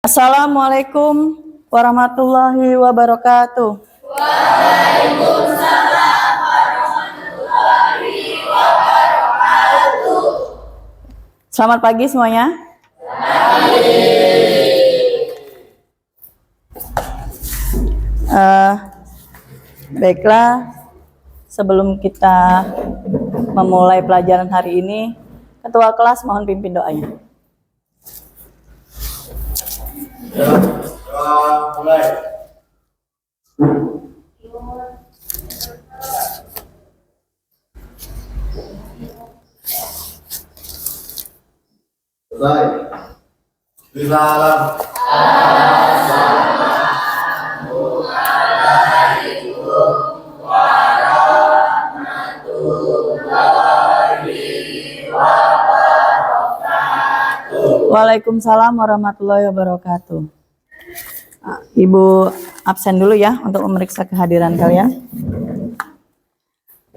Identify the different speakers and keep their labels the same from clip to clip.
Speaker 1: Assalamualaikum warahmatullahi wabarakatuh.
Speaker 2: Waalaikumsalam warahmatullahi wabarakatuh.
Speaker 1: Selamat pagi semuanya. Baiklah, sebelum kita memulai pelajaran hari ini, Ketua kelas mohon pimpin doanya.
Speaker 2: Mulai. Selesai. Bismillah.
Speaker 1: Waalaikumsalam warahmatullahi wabarakatuh. Ibu absen dulu ya untuk memeriksa kehadiran kalian.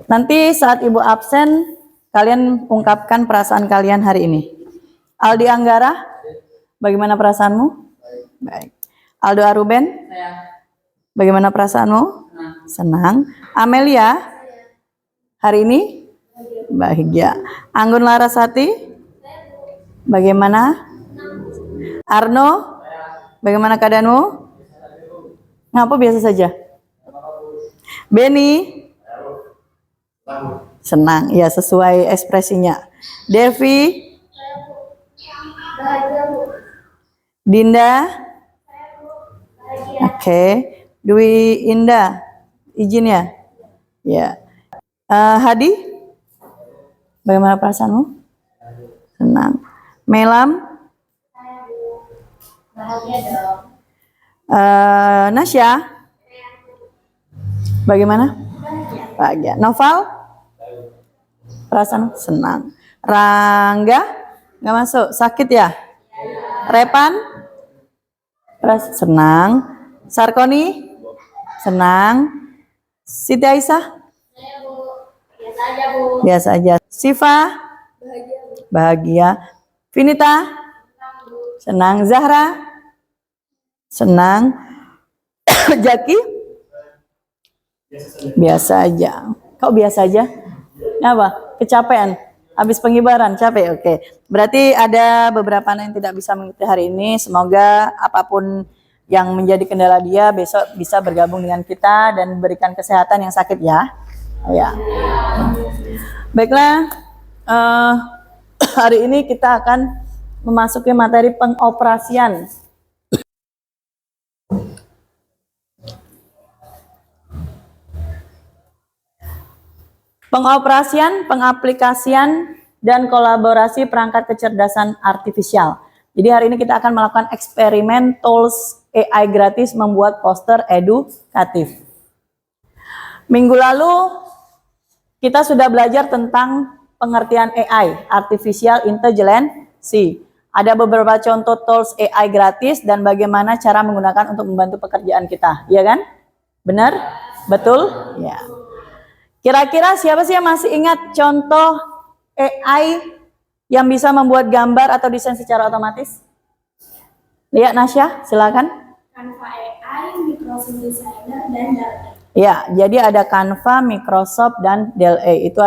Speaker 1: Nanti saat Ibu absen, kalian ungkapkan perasaan kalian hari ini. Aldi Anggara, bagaimana perasaanmu? Baik. Aldo Aruben, bagaimana perasaanmu? Senang. Amelia, hari ini? Bahagia. Anggun Larasati, bagaimana? Arno, bagaimana keadaanmu? Ngapa biasa saja? Benny, senang, ya sesuai ekspresinya. Devi, Dinda, oke. Dwi Indah, izin ya? Ya. Hadi, bagaimana perasaanmu? Senang. Melam,
Speaker 3: Bahagia dong.
Speaker 1: Nasya, bagaimana? Bahagia. Noval, perasaan senang. Rangga, nggak masuk, sakit ya? Repan, senang. Sarkoni, senang. Siti Aisyah,
Speaker 3: Biasa aja, Bu.
Speaker 1: biasa aja. Siva, bahagia. Vinita, senang. Zahra, senang. Jaki, biasa aja. Kok biasa aja? Apa? Kecapean? Habis pengibaran, capek? Oke. Berarti ada beberapa anak yang tidak bisa mengikuti hari ini. Semoga apapun yang menjadi kendala dia besok bisa bergabung dengan kita dan berikan kesehatan yang sakit ya. Ya. Baiklah. Hari ini kita akan memasuki materi pengoperasian. Pengoperasian, pengaplikasian, dan kolaborasi perangkat kecerdasan artifisial. Jadi hari ini kita akan melakukan eksperimen tools AI gratis membuat poster edukatif. Minggu lalu kita sudah belajar tentang pengertian AI, Artificial Intelligence. Ada beberapa contoh tools AI gratis dan bagaimana cara menggunakan untuk membantu pekerjaan kita, ya kan? Benar? Betul? Ya. Kira-kira siapa sih yang masih ingat contoh AI yang bisa membuat gambar atau desain secara otomatis? Lihat Nasya, silakan.
Speaker 3: Canva AI, Microsoft Designer, dan Dall-E.
Speaker 1: Ya, jadi ada Canva, Microsoft, dan Dall-E. Itu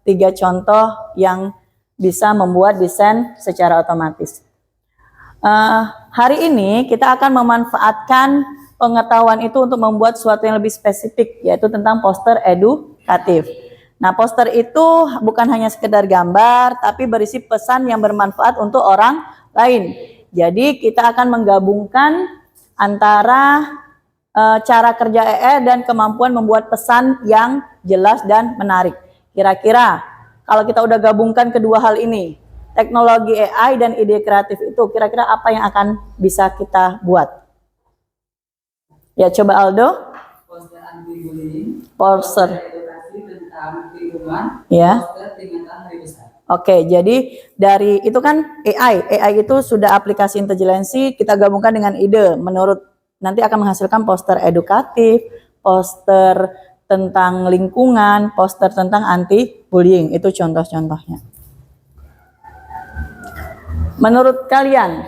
Speaker 1: 3 contoh yang bisa membuat desain secara otomatis. Hari ini kita akan memanfaatkan pengetahuan itu untuk membuat sesuatu yang lebih spesifik, yaitu tentang poster edukatif. Nah, poster itu bukan hanya sekedar gambar, tapi berisi pesan yang bermanfaat untuk orang lain. Jadi kita akan menggabungkan antara cara kerja AI dan kemampuan membuat pesan yang jelas dan menarik. Kira-kira kalau kita udah gabungkan kedua hal ini, teknologi AI dan ide kreatif itu, kira-kira apa yang akan bisa kita buat? Ya, coba Aldo.
Speaker 4: Poster anti-bullying,
Speaker 1: Poster
Speaker 4: edukasi tentang lingkungan,
Speaker 1: ya.
Speaker 4: poster peringatan hari besar.
Speaker 1: Oke, jadi dari itu kan AI itu sudah aplikasi intelijensi, kita gabungkan dengan ide, menurut nanti akan menghasilkan poster edukatif, poster tentang lingkungan, poster tentang anti bullying, itu contoh-contohnya. Menurut kalian,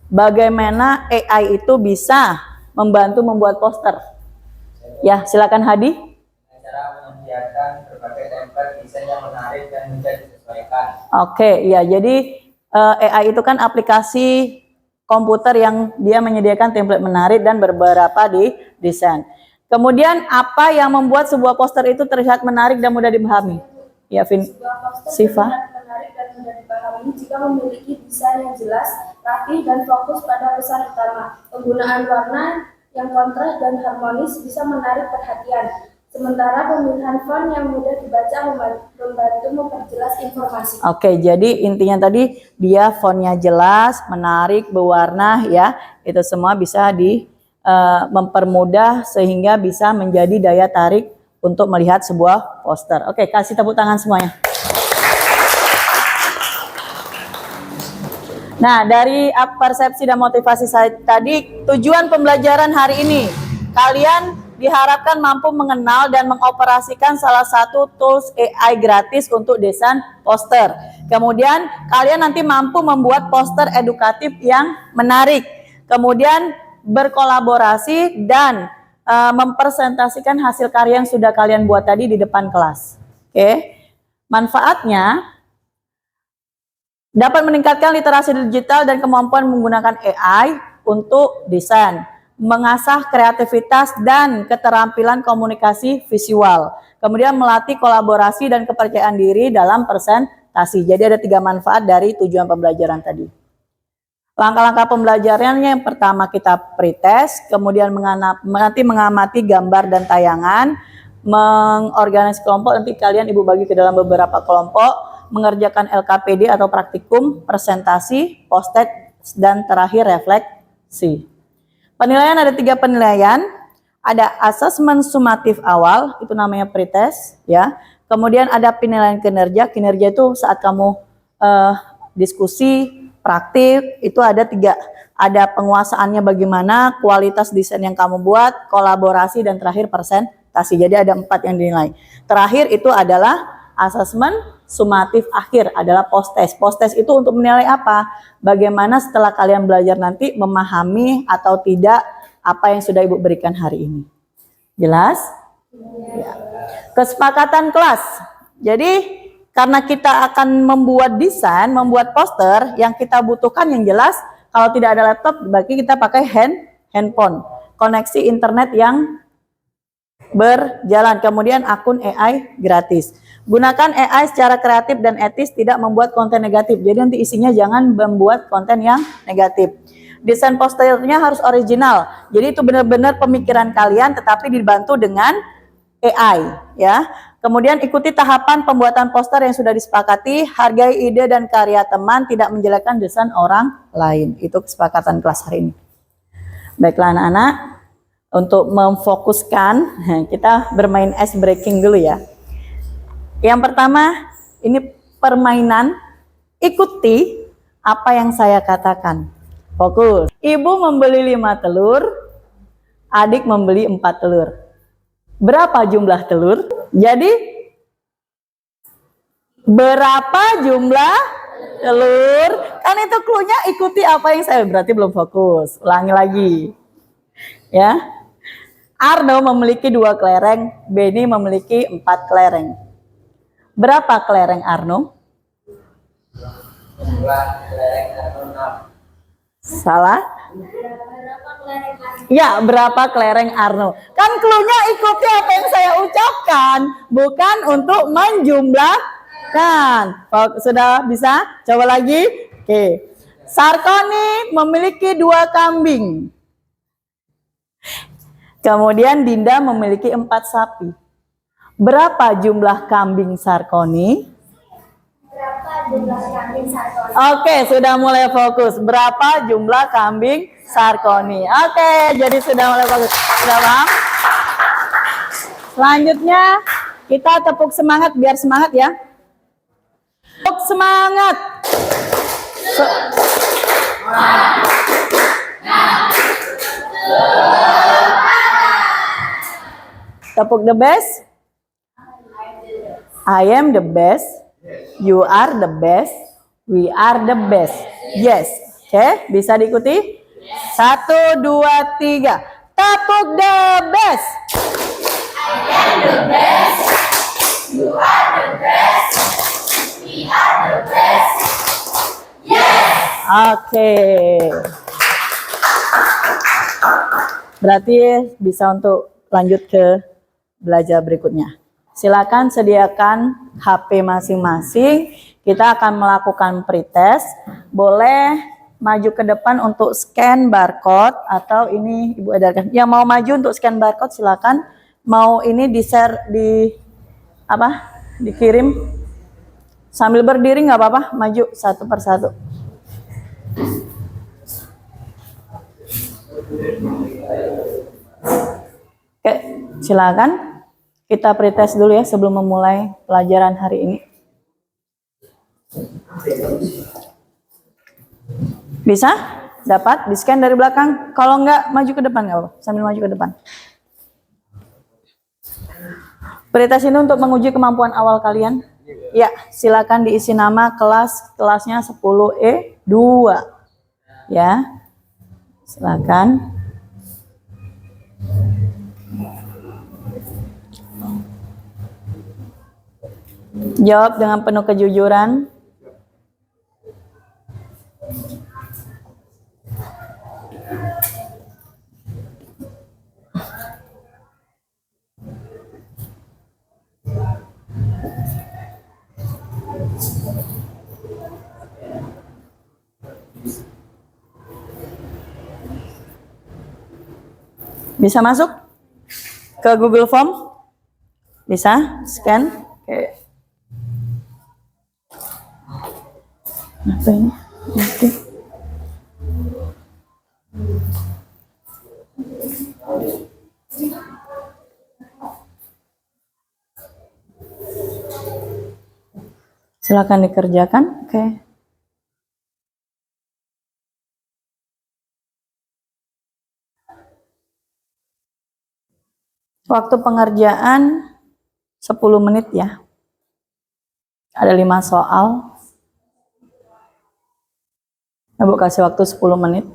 Speaker 1: bagaimana AI itu bisa membantu membuat poster? Ya, silakan Hadi.
Speaker 2: Dengan cara menyediakan berbagai template desain yang menarik dan mudah disesuaikan.
Speaker 1: Oke, ya, jadi AI itu kan aplikasi komputer yang dia menyediakan template menarik dan beberapa di desain. Kemudian apa yang membuat sebuah poster itu terlihat menarik dan mudah dipahami? Ya,
Speaker 3: Sebuah poster
Speaker 1: Siva.
Speaker 3: terlihat menarik dan mudah dipahami jika memiliki desain yang jelas, rapi, dan fokus pada pesan utama. Penggunaan warna yang kontras dan harmonis bisa menarik perhatian. Sementara pemilihan font yang mudah dibaca membantu memperjelas informasi.
Speaker 1: Oke, jadi intinya tadi dia fontnya jelas, menarik, berwarna ya. Itu semua bisa mempermudah sehingga bisa menjadi daya tarik untuk melihat sebuah poster. Oke, kasih tepuk tangan semuanya. Nah, dari persepsi dan motivasi saya tadi, tujuan pembelajaran hari ini, kalian diharapkan mampu mengenal dan mengoperasikan salah satu tools AI gratis untuk desain poster. Kemudian, kalian nanti mampu membuat poster edukatif yang menarik. Kemudian, berkolaborasi dan mempresentasikan hasil karya yang sudah kalian buat tadi di depan kelas. Oke. Manfaatnya dapat meningkatkan literasi digital dan kemampuan menggunakan AI untuk desain, mengasah kreativitas dan keterampilan komunikasi visual, kemudian melatih kolaborasi dan kepercayaan diri dalam presentasi. Jadi ada 3 manfaat dari tujuan pembelajaran tadi. Langkah-langkah pembelajarannya yang pertama kita pretest, kemudian nanti mengamati gambar dan tayangan, mengorganisasi kelompok, nanti kalian ibu bagi ke dalam beberapa kelompok, mengerjakan LKPD atau praktikum, presentasi, post-it, dan terakhir refleksi. Penilaian ada 3 penilaian, ada asesmen sumatif awal, itu namanya pretest, ya. Kemudian ada penilaian kinerja itu saat kamu diskusi, praktik, itu ada 3, ada penguasaannya bagaimana, kualitas desain yang kamu buat, kolaborasi, dan terakhir presentasi. Jadi ada 4 yang dinilai. Terakhir itu adalah asesmen sumatif akhir, adalah post-test. Post-test itu untuk menilai apa? Bagaimana setelah kalian belajar nanti memahami atau tidak apa yang sudah Ibu berikan hari ini. Jelas? Ya. Kesepakatan kelas. Jadi karena kita akan membuat desain, membuat poster, yang kita butuhkan yang jelas, kalau tidak ada laptop, berarti kita pakai handphone. Koneksi internet yang berjalan, kemudian akun AI gratis. Gunakan AI secara kreatif dan etis, tidak membuat konten negatif. Jadi nanti isinya jangan membuat konten yang negatif. Desain posternya harus original. Jadi itu benar-benar pemikiran kalian, tetapi dibantu dengan AI, ya. Kemudian ikuti tahapan pembuatan poster yang sudah disepakati, hargai ide dan karya teman, tidak menjelekkan desain orang lain. Itu kesepakatan kelas hari ini. Baiklah anak-anak, untuk memfokuskan, kita bermain ice breaking dulu ya. Yang pertama, ini permainan, ikuti apa yang saya katakan. Fokus. Ibu membeli 5 telur, adik membeli 4 telur. Berapa jumlah telur? Jadi berapa jumlah telur? Kan itu cluenya, ikuti apa yang saya, berarti belum fokus. Ulangi lagi. Ya. Arno memiliki 2 kelereng, Beni memiliki 4 kelereng. Berapa kelereng Arno?
Speaker 2: Jumlah kelereng Arno 6.
Speaker 1: Salah? Ya, berapa kelereng Arno? Kan cluenya ikuti apa yang saya ucapkan, bukan untuk menjumlahkan. Sudah bisa? Coba lagi. Oke. Sarkoni memiliki 2 kambing. Kemudian Dinda memiliki 4 sapi. Berapa jumlah kambing Sarkoni?
Speaker 3: Berapa jumlah kambing Sarkoni?
Speaker 1: Oke, sudah mulai fokus. Berapa jumlah kambing Sarkoni? Oke, jadi sudah mulai fokus. Sudah paham? Selanjutnya kita tepuk semangat, biar semangat ya. Tepuk semangat. Tepuk the best. I am the best. You are the best. We are the best. Yes. Oke, bisa diikuti? 1, 2, 3. Tepuk the best. Oke. Berarti bisa untuk lanjut ke belajar berikutnya. Silakan sediakan HP masing-masing. Kita akan melakukan pretest. Boleh maju ke depan untuk scan barcode atau ini Ibu edarkan. Yang mau maju untuk scan barcode silakan. Mau ini di-share dikirim sambil berdiri nggak apa-apa, maju satu persatu. Oke, silakan kita pretest dulu ya sebelum memulai pelajaran hari ini. Bisa? Dapat? Di-scan dari belakang. Kalau nggak, maju ke depan nggak apa-apa. Sambil maju ke depan. Pretest ini untuk menguji kemampuan awal kalian. Ya, silakan diisi nama kelasnya 10E2. Ya, silakan. Jawab dengan penuh kejujuran. Bisa masuk ke Google Form? Bisa? Scan? Oke. Apa ini? Oke. Silakan dikerjakan. Oke. Waktu pengerjaan 10 menit ya. Ada 5 soal. Ibu kasih waktu 10 menit.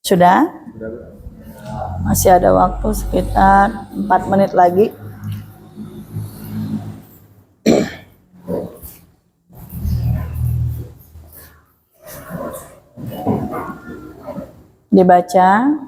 Speaker 1: Sudah? Masih ada waktu sekitar 4 menit lagi. Dibaca.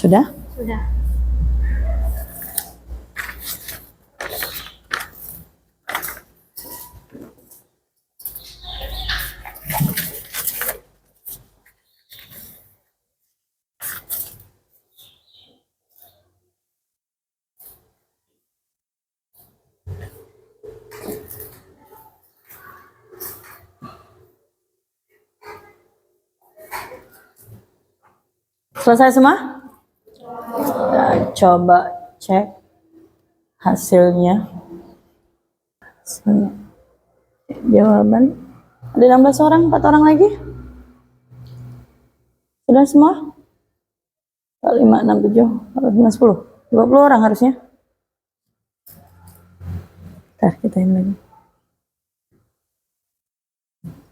Speaker 1: Sudah?
Speaker 3: Sudah.
Speaker 1: Selesai semua? Nah, coba cek hasilnya. Jawaban. Ada 16 orang, 4 orang lagi? Sudah semua? 5, 6, 7, 9, 10. 20 orang harusnya. Ntar kita ini lagi.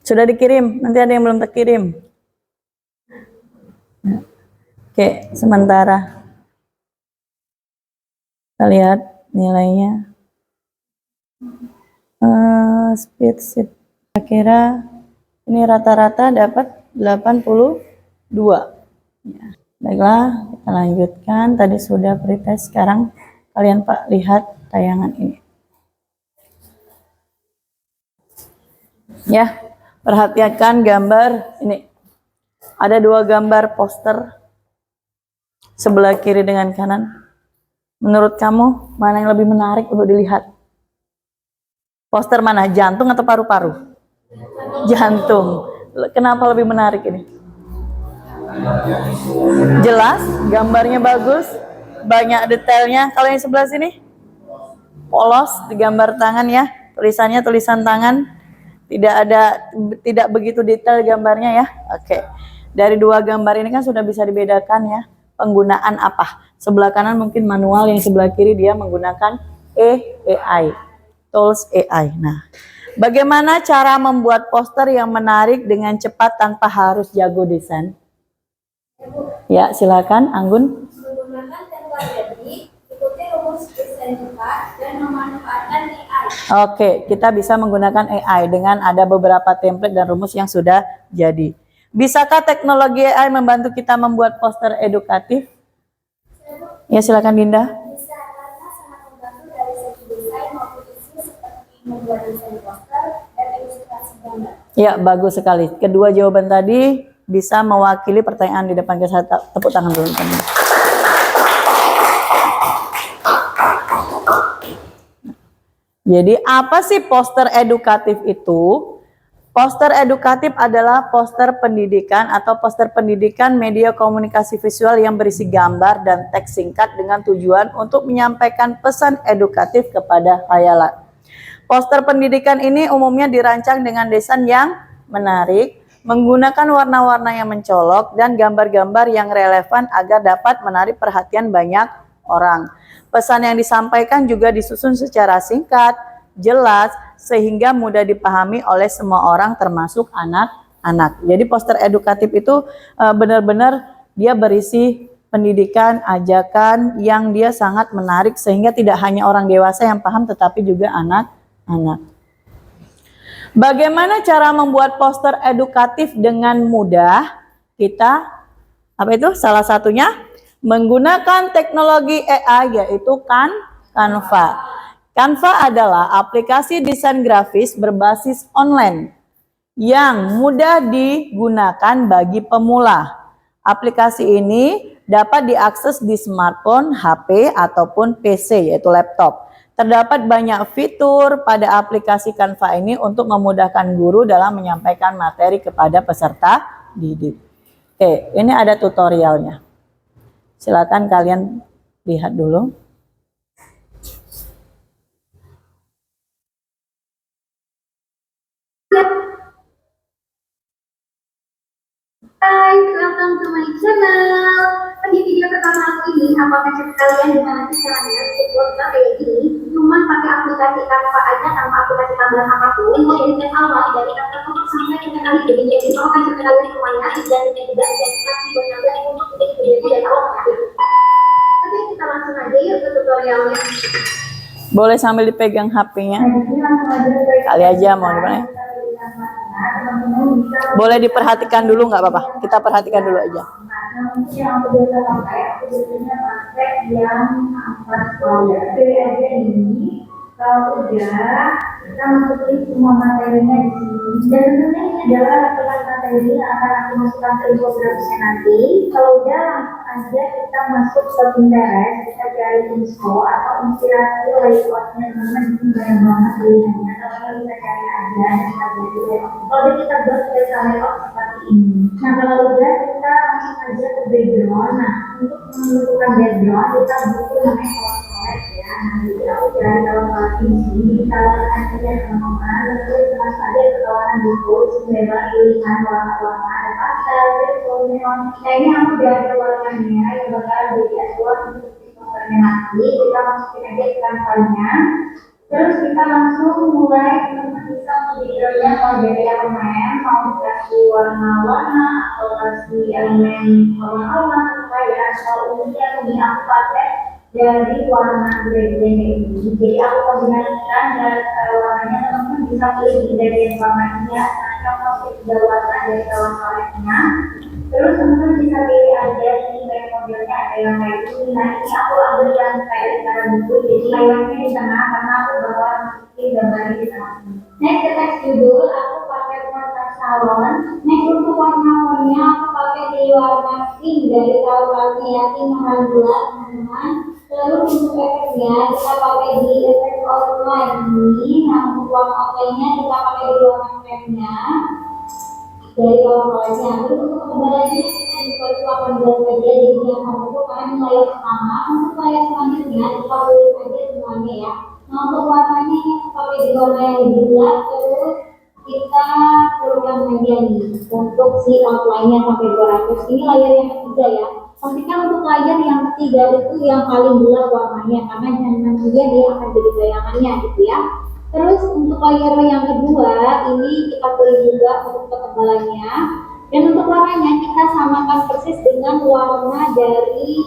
Speaker 1: Sudah dikirim, nanti ada yang belum terkirim. Oke, sementara. Kita lihat nilainya. Speed sheet. Kira ini rata-rata dapat 82. Ya. Baiklah, kita lanjutkan. Tadi sudah pretest, sekarang kalian Pak lihat tayangan ini. Ya, perhatikan gambar ini. Ada dua gambar poster sebelah kiri dengan kanan. Menurut kamu mana yang lebih menarik untuk dilihat? Poster mana? Jantung atau paru-paru? Jantung. Kenapa lebih menarik ini? Jelas, gambarnya bagus, banyak detailnya. Kalau yang sebelah sini, polos di gambar tangan ya, tulisannya tulisan tangan, tidak begitu detail gambarnya ya. Oke, dari dua gambar ini kan sudah bisa dibedakan ya penggunaan apa. Sebelah kanan mungkin manual, yang sebelah kiri dia menggunakan AI, tools AI. Nah, bagaimana cara membuat poster yang menarik dengan cepat tanpa harus jago desain? Ya, silakan Anggun.
Speaker 3: Menggunakan template jadi, ikuti rumus desain cepat dan memanfaatkan AI.
Speaker 1: Oke, kita bisa menggunakan AI dengan ada beberapa template dan rumus yang sudah jadi. Bisakah teknologi AI membantu kita membuat poster edukatif? Ya, silakan Dinda.
Speaker 3: Bisa, karena sangat membantu dari segi desain maupun isi seperti membuat desain poster dan ilustrasi gambar.
Speaker 1: Ya, bagus sekali. Kedua jawaban tadi bisa mewakili pertanyaan di depan. Saya tepuk tangan dulu. Jadi apa sih poster edukatif itu? Poster edukatif adalah poster pendidikan atau poster pendidikan media komunikasi visual yang berisi gambar dan teks singkat dengan tujuan untuk menyampaikan pesan edukatif kepada khayal. Poster pendidikan ini umumnya dirancang dengan desain yang menarik, menggunakan warna-warna yang mencolok dan gambar-gambar yang relevan agar dapat menarik perhatian banyak orang. Pesan yang disampaikan juga disusun secara singkat, jelas, sehingga mudah dipahami oleh semua orang termasuk anak-anak. Jadi poster edukatif itu benar-benar dia berisi pendidikan, ajakan yang dia sangat menarik sehingga tidak hanya orang dewasa yang paham tetapi juga anak-anak. Bagaimana cara membuat poster edukatif dengan mudah? Kita salah satunya menggunakan teknologi AI yaitu Canva. Canva adalah aplikasi desain grafis berbasis online yang mudah digunakan bagi pemula. Aplikasi ini dapat diakses di smartphone, HP, ataupun PC yaitu laptop. Terdapat banyak fitur pada aplikasi Canva ini untuk memudahkan guru dalam menyampaikan materi kepada peserta didik. Oke, ini ada tutorialnya. Silakan kalian lihat dulu.
Speaker 5: Hai, welcome to my channel. Di video pertama aku ini, aku akan cek kalian gimana sih caranya bikin poster kayak gini. Cuman pakai aplikasi Canva aja tanpa aplikasi tambahan apapun. Jadi dari awal dari Canva sampai kita kali jadi aku akan cek kalian semuanya dan tidak ada instruksi buat kalian untuk bikin video dari awal sampai akhir. Oke, kita langsung aja yuk ke tutorialnya.
Speaker 1: Boleh sambil dipegang HP-nya. Kali aja mau gimana? Boleh diperhatikan dulu nggak apa-apa? Kita perhatikan dulu aja.
Speaker 5: Yang aku biasa pakai, aku biasanya pakai yang 4 folder. Pilih aja ini. Kalau udah, kita masukin semua materinya di sini. Dan tentunya ini adalah rangkaian materi yang akan aku masukkan ke infografisnya nanti. Kalau udah, langsung aja kita masuk ke Pinterest. Kita cari info atau inspirasi layoutnya, teman-teman. Ini banyak banget pilihannya. Kalau kita cari aja dan kita jadi layout. Kalau udah kita buat layout seperti ini. Nah, kalau udah, kita langsung aja ke background. Nah, untuk menentukan background, kita butuh namanya color ya. Nanti aku cari kalau di sini, kalau aja teman-teman, lalu langsung aja ke kawanan buku, bebas pilihan warna-warna, ada pastel, neon. Nah, ini aku udah ada warnanya yang bakal jadi asal untuk posternya nanti. Kita masukin aja ke kanvanya. Terus kita langsung mulai bisa backgroundnya mau dari elemen, mau dikasih warna-warna atau kasih elemen warna-warna supaya kalau ini aku pakai dari warna gradient ini. Jadi aku kombinasikan dan warnanya teman-teman bisa pilih di gradient warna ini ya. Contoh tiga warna dari kawan kawannya. Terus teman-teman bisa pilih aja ini kayak modelnya ada yang kayak ini. Nah ini aku ambil yang kayak di cara buku. Jadi layarnya di tengah karena aku bakal masukin gambarnya di tengah. Next ke teks judul aku pakai warna salon. Next untuk warna-warnanya aku pakai di warna pink dari kawan ya pink yang gelap teman-teman. Lalu untuk efeknya kita pakai di efek outline ini. Nah untuk warna outline-nya kita pakai di warna frame-nya dari kawan-kawannya. Terus untuk ketebalannya kita bisa 18 aja, jadi jangan itu karena layar pertama. Untuk layar selanjutnya kita pilih aja semuanya ya. Nah untuk warnanya ini kita pakai di warna yang lebih gelap. Terus kita turunkan aja nih untuk si outline-nya sampai 200. Ini layar yang ketiga ya. Pastikan untuk layar yang ketiga itu yang paling gelap warnanya karena nanti dia akan jadi bayangannya gitu ya. Terus untuk layar yang kedua ini kita pilih juga untuk ketebalannya dan untuk warnanya kita samakan persis dengan warna dari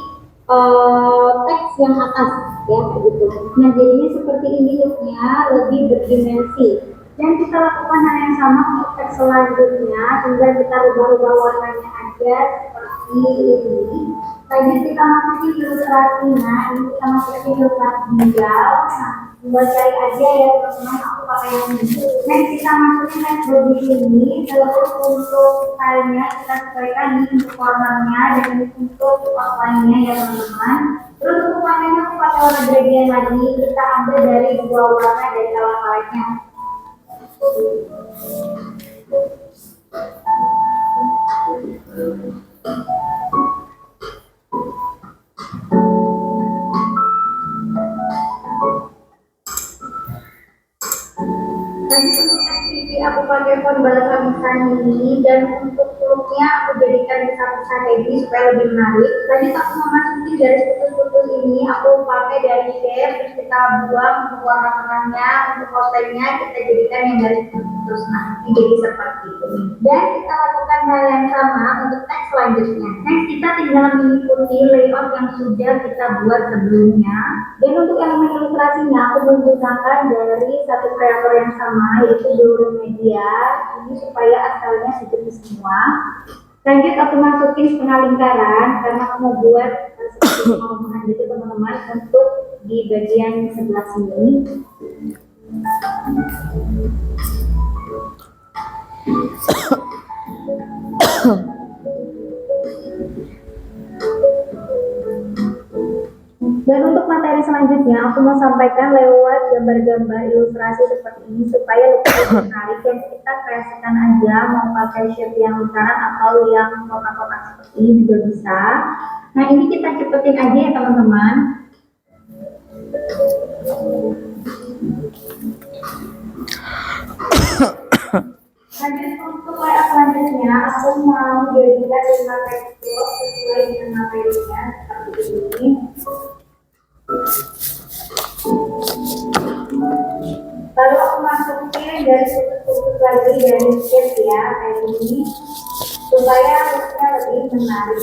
Speaker 5: teks yang atas ya kayak gitu. Nah jadinya seperti ini looknya lebih berdimensi. Dan kita lakukan hal yang sama untuk teks selanjutnya, tinggal kita rubah-rubah warnanya aja seperti ini. Tadi kita masukin ilustrasinya, ini kita masukin ilustrasi hijau. Nah, buat cari aja ya teman-teman, aku pakai yang ini. Next kita masukin text body ini, terus untuk stylenya kita sesuaikan ini untuk warnanya dan ini untuk outline-nya ya teman-teman. Terus untuk warnanya aku pakai warna gradient lagi, kita ambil dari dua warna dari color-colornya. Lanjut untuk activity aku pakai font bahasa misalnya ini dan untuk looknya aku jadikan misal-misal kayak gini supaya lebih menarik. Lanjut aku memasuki garis putus-putus ini aku pakai dari shape terus kita buang untuk warna tengahnya, untuk outline-nya kita jadikan yang garis putus. Nah ini jadi seperti ini. Dan kita lakukan hal yang sama untuk teks selanjutnya. Next kita tinggal mengikuti layout yang sudah kita buat sebelumnya. Dan untuk elemen ilustrasinya aku menggunakan dari satu kreator yang sama yaitu Blue Media ini supaya asalnya seperti semua. Lanjut aku masukin setengah lingkaran karena aku mau buat seperti rumahan gitu teman-teman untuk di bagian sebelah sini. Dan untuk materi selanjutnya, aku mau sampaikan lewat gambar-gambar ilustrasi seperti ini supaya lebih menarik dan kita kreasikan aja mau pakai shape yang lingkaran atau yang kotak-kotak seperti ini juga bisa. Nah ini kita cepetin aja ya teman-teman. Lanjut untuk layout selanjutnya, aku mau jadikan 5 tekstur sesuai dengan materinya seperti ini. Lalu aku masukin dari putus-putus lagi dari shape ya kayak ini supaya looknya lebih menarik.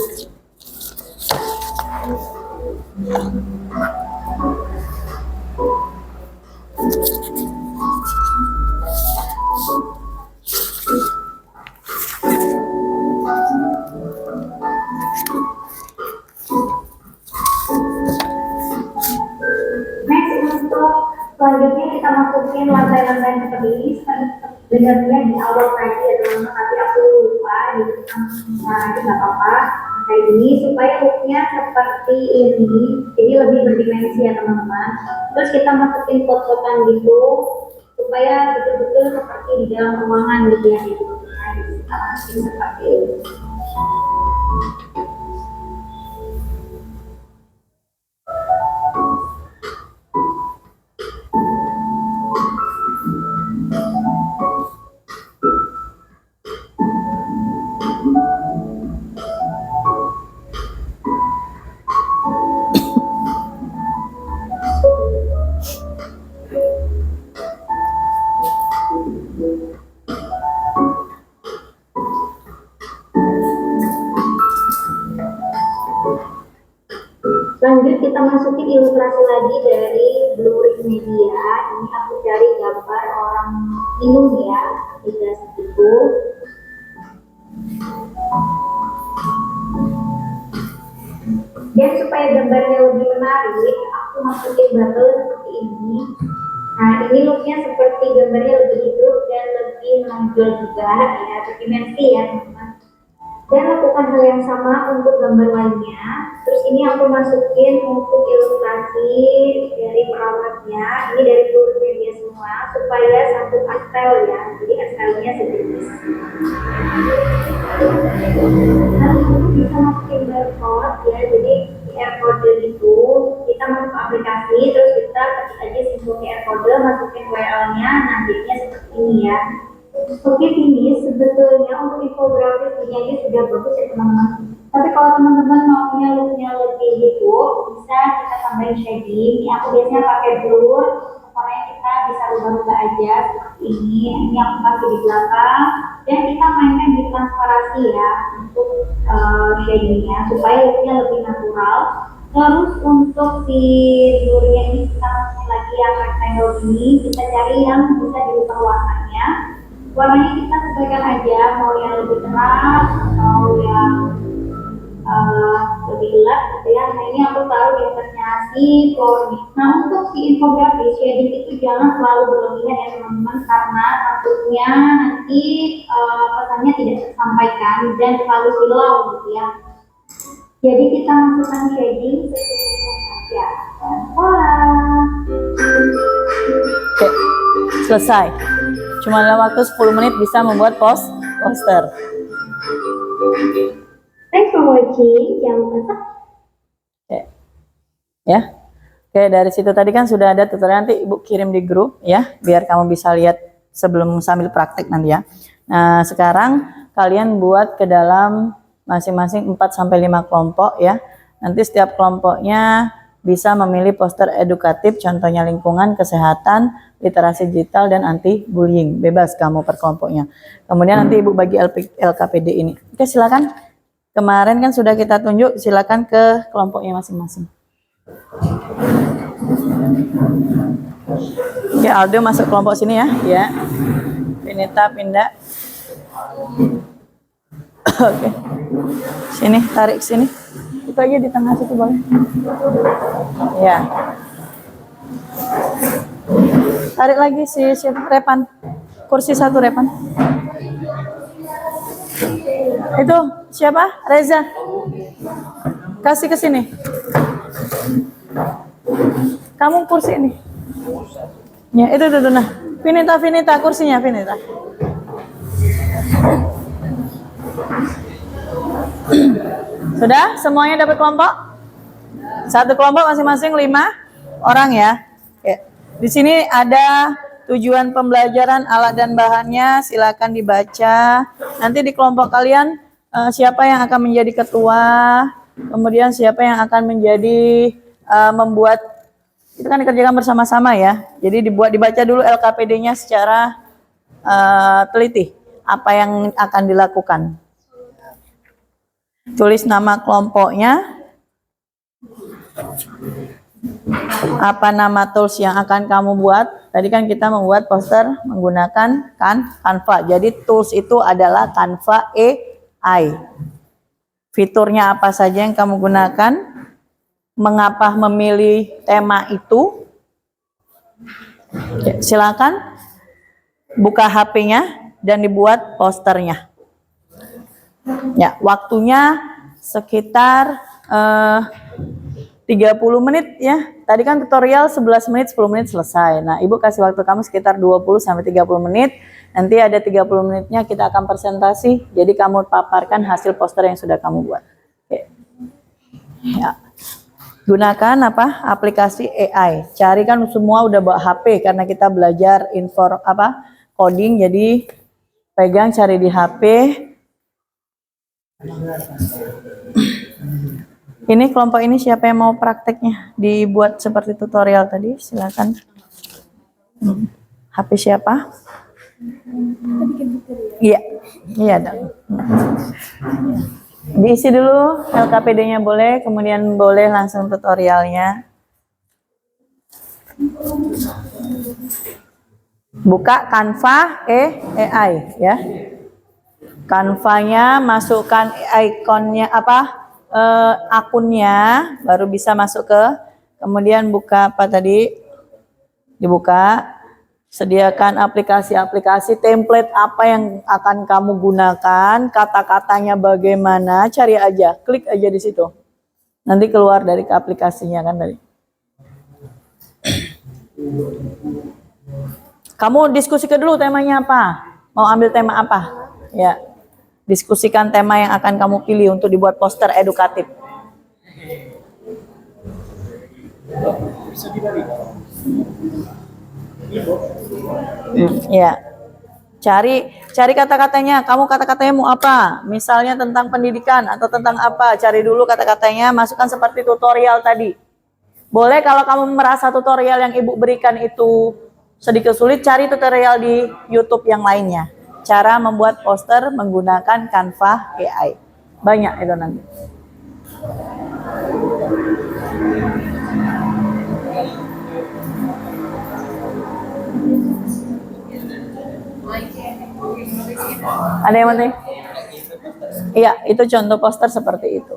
Speaker 5: Selanjutnya kita masukin lantai-lantai seperti ini sebenarnya di awal tadi ya teman-teman, tapi aku lupa jadi kita masukin nanti nggak apa-apa kayak gini supaya looknya seperti ini jadi lebih berdimensi ya teman-teman. Terus kita masukin pot-potan gitu supaya betul-betul seperti di dalam ruangan gitu ya gitu. Nah, kita masukin seperti ini. kita masukin ilustrasi lagi dari Blurry Media. Ini aku cari gambar orang minum ya, aplikasi itu. Dan supaya gambarnya lebih menarik, aku masukin bubble seperti ini. Nah, ini looknya seperti gambarnya lebih hidup dan lebih menonjol juga ya, berdimensi ya teman-teman. Dan lakukan hal yang sama untuk gambar lainnya. Terus ini aku masukin untuk ilustrasi dari perawatnya. Ini dari Blurry Media semua supaya satu pastel ya. Jadi pastelnya sejenis. Nah, itu bisa masukin barcode ya. Jadi QR code itu kita masuk aplikasi, terus kita ketik aja simbol QR code, masukin URL-nya, nantinya seperti ini ya. Oke, ini sebetulnya untuk infografis ini sudah bagus ya teman-teman. Tapi kalau teman-teman maunya looknya lebih hidup, bisa kita tambahin shading. Ini aku biasanya pakai blur, pokoknya kita bisa rubah-rubah aja seperti ini. Ini aku pakai di belakang, dan kita mainkan di transparansi ya untuk shadingnya supaya looknya lebih natural. Terus untuk si blurnya ini kita masukin lagi yang rectangle ini, kita cari yang bisa dirubah warnanya. Warnanya kita sesuaikan aja, mau yang lebih terang atau yang lebih gelap gitu ya. Nah, ini aku taruh di atasnya si floor nih. Nah, untuk si infografis shading itu jangan terlalu berlebihan ya teman-teman, karena takutnya nanti pesannya tidak tersampaikan dan terlalu silau gitu ya. Jadi kita masukkan shading secukupnya saja.
Speaker 1: Oke, selesai. Cuma dalam waktu 10 menit bisa membuat poster.
Speaker 5: Thanks for watching. Jangan lupa
Speaker 1: Oke. Ya. Oke, dari situ tadi kan sudah ada tutorial, nanti Ibu kirim di grup ya, biar kamu bisa lihat sebelum sambil praktek nanti ya. Nah, sekarang kalian buat ke dalam masing-masing 4-5 kelompok ya. Nanti setiap kelompoknya bisa memilih poster edukatif, contohnya lingkungan, kesehatan, literasi digital, dan anti bullying. Bebas kamu per kelompoknya. Kemudian nanti Ibu bagi LKPD ini. Oke, silakan. Kemarin kan sudah kita tunjuk, silakan ke kelompoknya masing-masing. Ya, Aldo masuk kelompok sini ya. Ya. Vinita pindah. Oke. Sini, tarik sini. Itu aja di tengah situ boleh. Ya. Tarik lagi si Repan. Kursi 1 Repan. Itu siapa? Reza. Kasih ke sini. Kamu kursi ini. Ya, itu nah. Vinita kursinya Vinita. Sudah? Semuanya dapat kelompok? Satu kelompok masing-masing 5 orang ya. Oke. Di sini ada tujuan pembelajaran, alat dan bahannya, silakan dibaca. Nanti di kelompok kalian siapa yang akan menjadi ketua, kemudian siapa yang akan menjadi membuat, itu kan dikerjakan bersama-sama ya. Jadi dibaca dulu LKPD-nya secara teliti, apa yang akan dilakukan. Tulis nama kelompoknya, apa nama tools yang akan kamu buat. Tadi kan kita membuat poster menggunakan Canva. Jadi tools itu adalah Canva AI. Fiturnya apa saja yang kamu gunakan, mengapa memilih tema itu. Oke, silakan buka HP-nya dan dibuat posternya. Ya, waktunya sekitar 30 menit ya. Tadi kan tutorial 11 menit, 10 menit selesai. Nah, Ibu kasih waktu kamu sekitar 20-30 menit. Nanti ada 30 menitnya kita akan presentasi. Jadi kamu paparkan hasil poster yang sudah kamu buat. Oke. Ya. Gunakan apa? Aplikasi AI. Cari kan semua udah bawa HP karena kita belajar coding. Jadi pegang, cari di HP. Ini kelompok ini siapa yang mau prakteknya dibuat seperti tutorial tadi? Silakan. HP siapa? Iya, iya dong. Diisi dulu LKPD-nya boleh, kemudian boleh langsung tutorialnya. Buka Canva AI ya. Canva-nya masukkan ikonnya akunnya, baru bisa masuk ke, kemudian buka apa tadi? Dibuka. Sediakan aplikasi-aplikasi, template apa yang akan kamu gunakan, kata-katanya bagaimana, cari aja, klik aja di situ. Nanti keluar dari ke aplikasinya kan tadi. Kamu diskusikan dulu temanya apa? Mau ambil tema apa? Ya. Diskusikan tema yang akan kamu pilih untuk dibuat poster edukatif. Ya. Cari kata-katanya. Kamu kata-katanya mau apa? Misalnya tentang pendidikan atau tentang apa? Cari dulu kata-katanya, masukkan seperti tutorial tadi. Boleh kalau kamu merasa tutorial yang Ibu berikan itu sedikit sulit, cari tutorial di YouTube yang lainnya. Cara membuat poster menggunakan Canva AI. Banyak itu nanti. Ada yang penting? Iya, itu contoh poster seperti itu.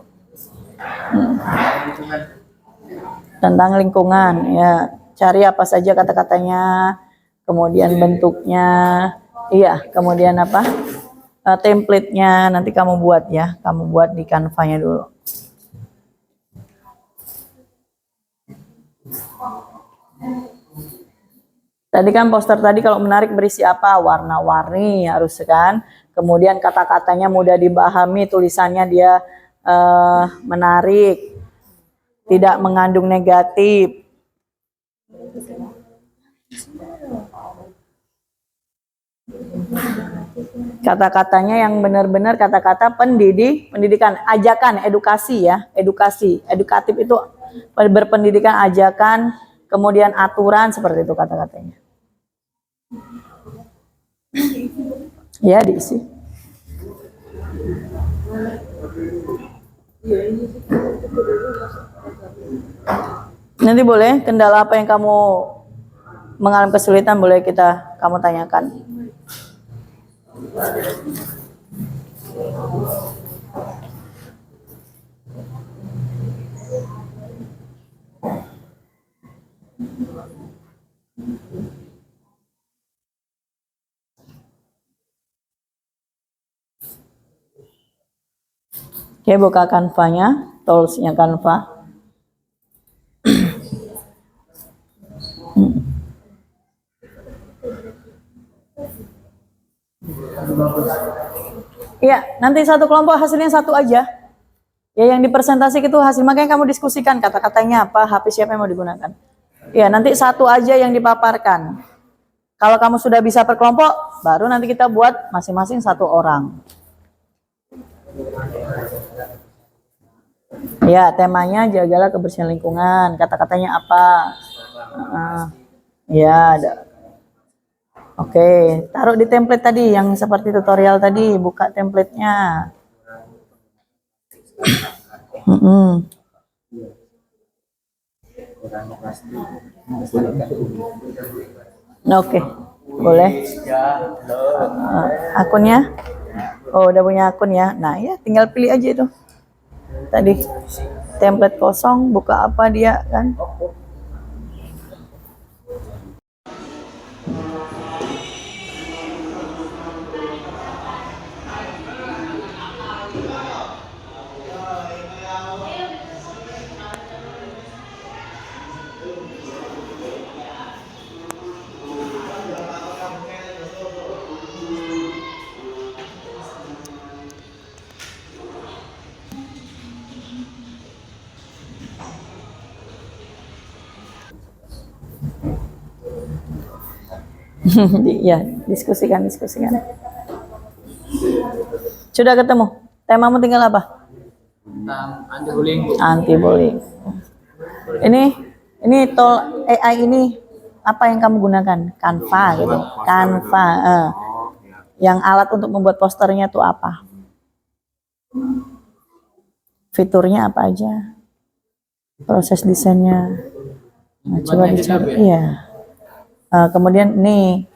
Speaker 1: Tentang lingkungan, ya. Cari apa saja kata-katanya, kemudian bentuknya, iya, kemudian apa? Template-nya nanti kamu buat ya, kamu buat di Canva-nya dulu. Tadi kan poster tadi kalau menarik berisi apa? Warna-warni harus kan. Kemudian kata-katanya mudah dipahami, tulisannya dia menarik, tidak mengandung negatif. Kata-katanya yang benar-benar kata-kata pendidikan, ajakan, edukasi ya, edukasi, edukatif itu berpendidikan, ajakan, kemudian aturan, seperti itu kata-katanya. Ya, diisi. Nanti boleh kendala apa yang kamu mengalami kesulitan boleh kamu tanyakan. Oke, buka Canva-nya, tools-nya Canva. Iya, nanti satu kelompok hasilnya satu aja. Ya, yang dipresentasi itu hasil, makanya kamu diskusikan kata-katanya apa, HP siapa yang mau digunakan. Ya, nanti satu aja yang dipaparkan. Kalau kamu sudah bisa per kelompok, baru nanti kita buat masing-masing satu orang. Ya, temanya jagalah kebersihan lingkungan. Kata-katanya apa? Ya, ada. Oke, taruh di template tadi yang seperti tutorial tadi. Buka templatenya. Oke, boleh. Akunnya? Oh, udah punya akun ya. Nah, ya tinggal pilih aja itu. Tadi template kosong, buka apa dia kan? Ya, diskusikan. Sudah ketemu? Temamu tinggal apa?
Speaker 2: Tentang anti-bullying.
Speaker 1: Anti-bullying. Ini tool AI ini apa yang kamu gunakan? Canva gitu. Canva. Yang alat untuk membuat posternya tuh apa? Fiturnya apa aja? Proses desainnya. Nah, coba dicari. Iya. Kemudian nih,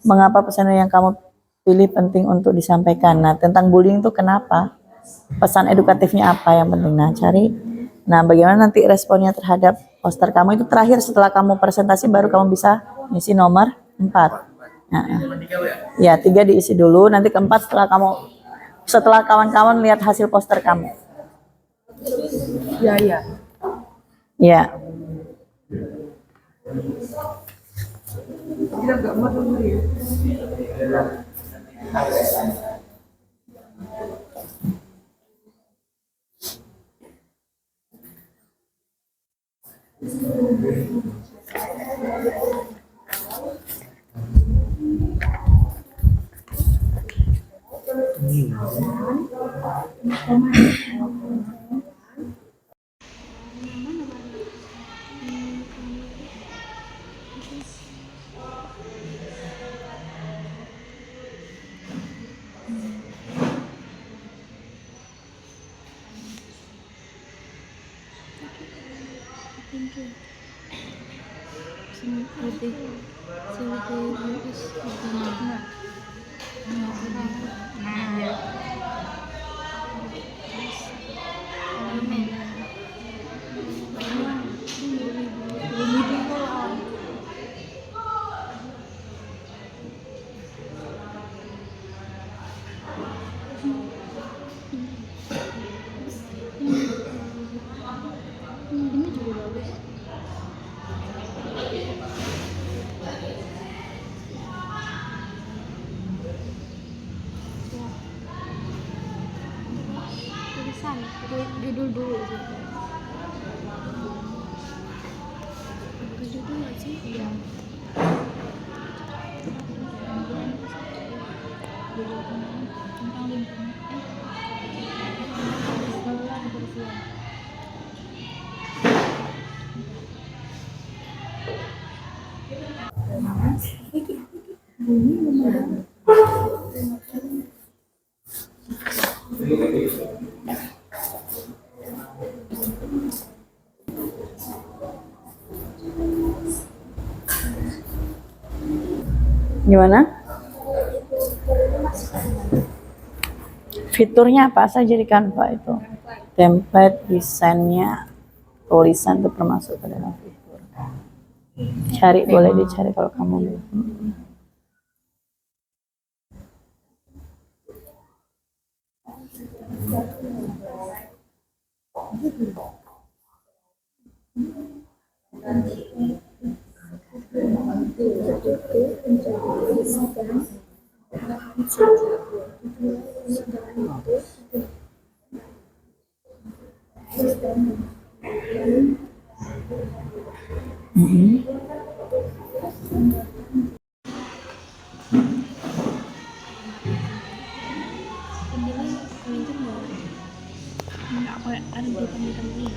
Speaker 1: mengapa pesan yang kamu pilih penting untuk disampaikan? Nah, tentang bullying itu kenapa? Pesan edukatifnya apa yang penting? Nah, cari. Nah, bagaimana nanti responnya terhadap poster kamu itu terakhir setelah kamu presentasi baru kamu bisa ngisi nomor 4. Nah, ya 3 diisi dulu, nanti keempat setelah kawan-kawan lihat hasil poster kamu. Ya.
Speaker 6: Tulisan judul dulu sih. Judul nggak sih? Iya. Tentang lingkungan. Kebersihan.
Speaker 1: Gimana? Fiturnya apa saja di Canva itu? Template, desainnya, tulisan itu termasuk ke dalam fitur. Cari, boleh dicari kalau kamu mau.
Speaker 6: Ada di teman-teman ini.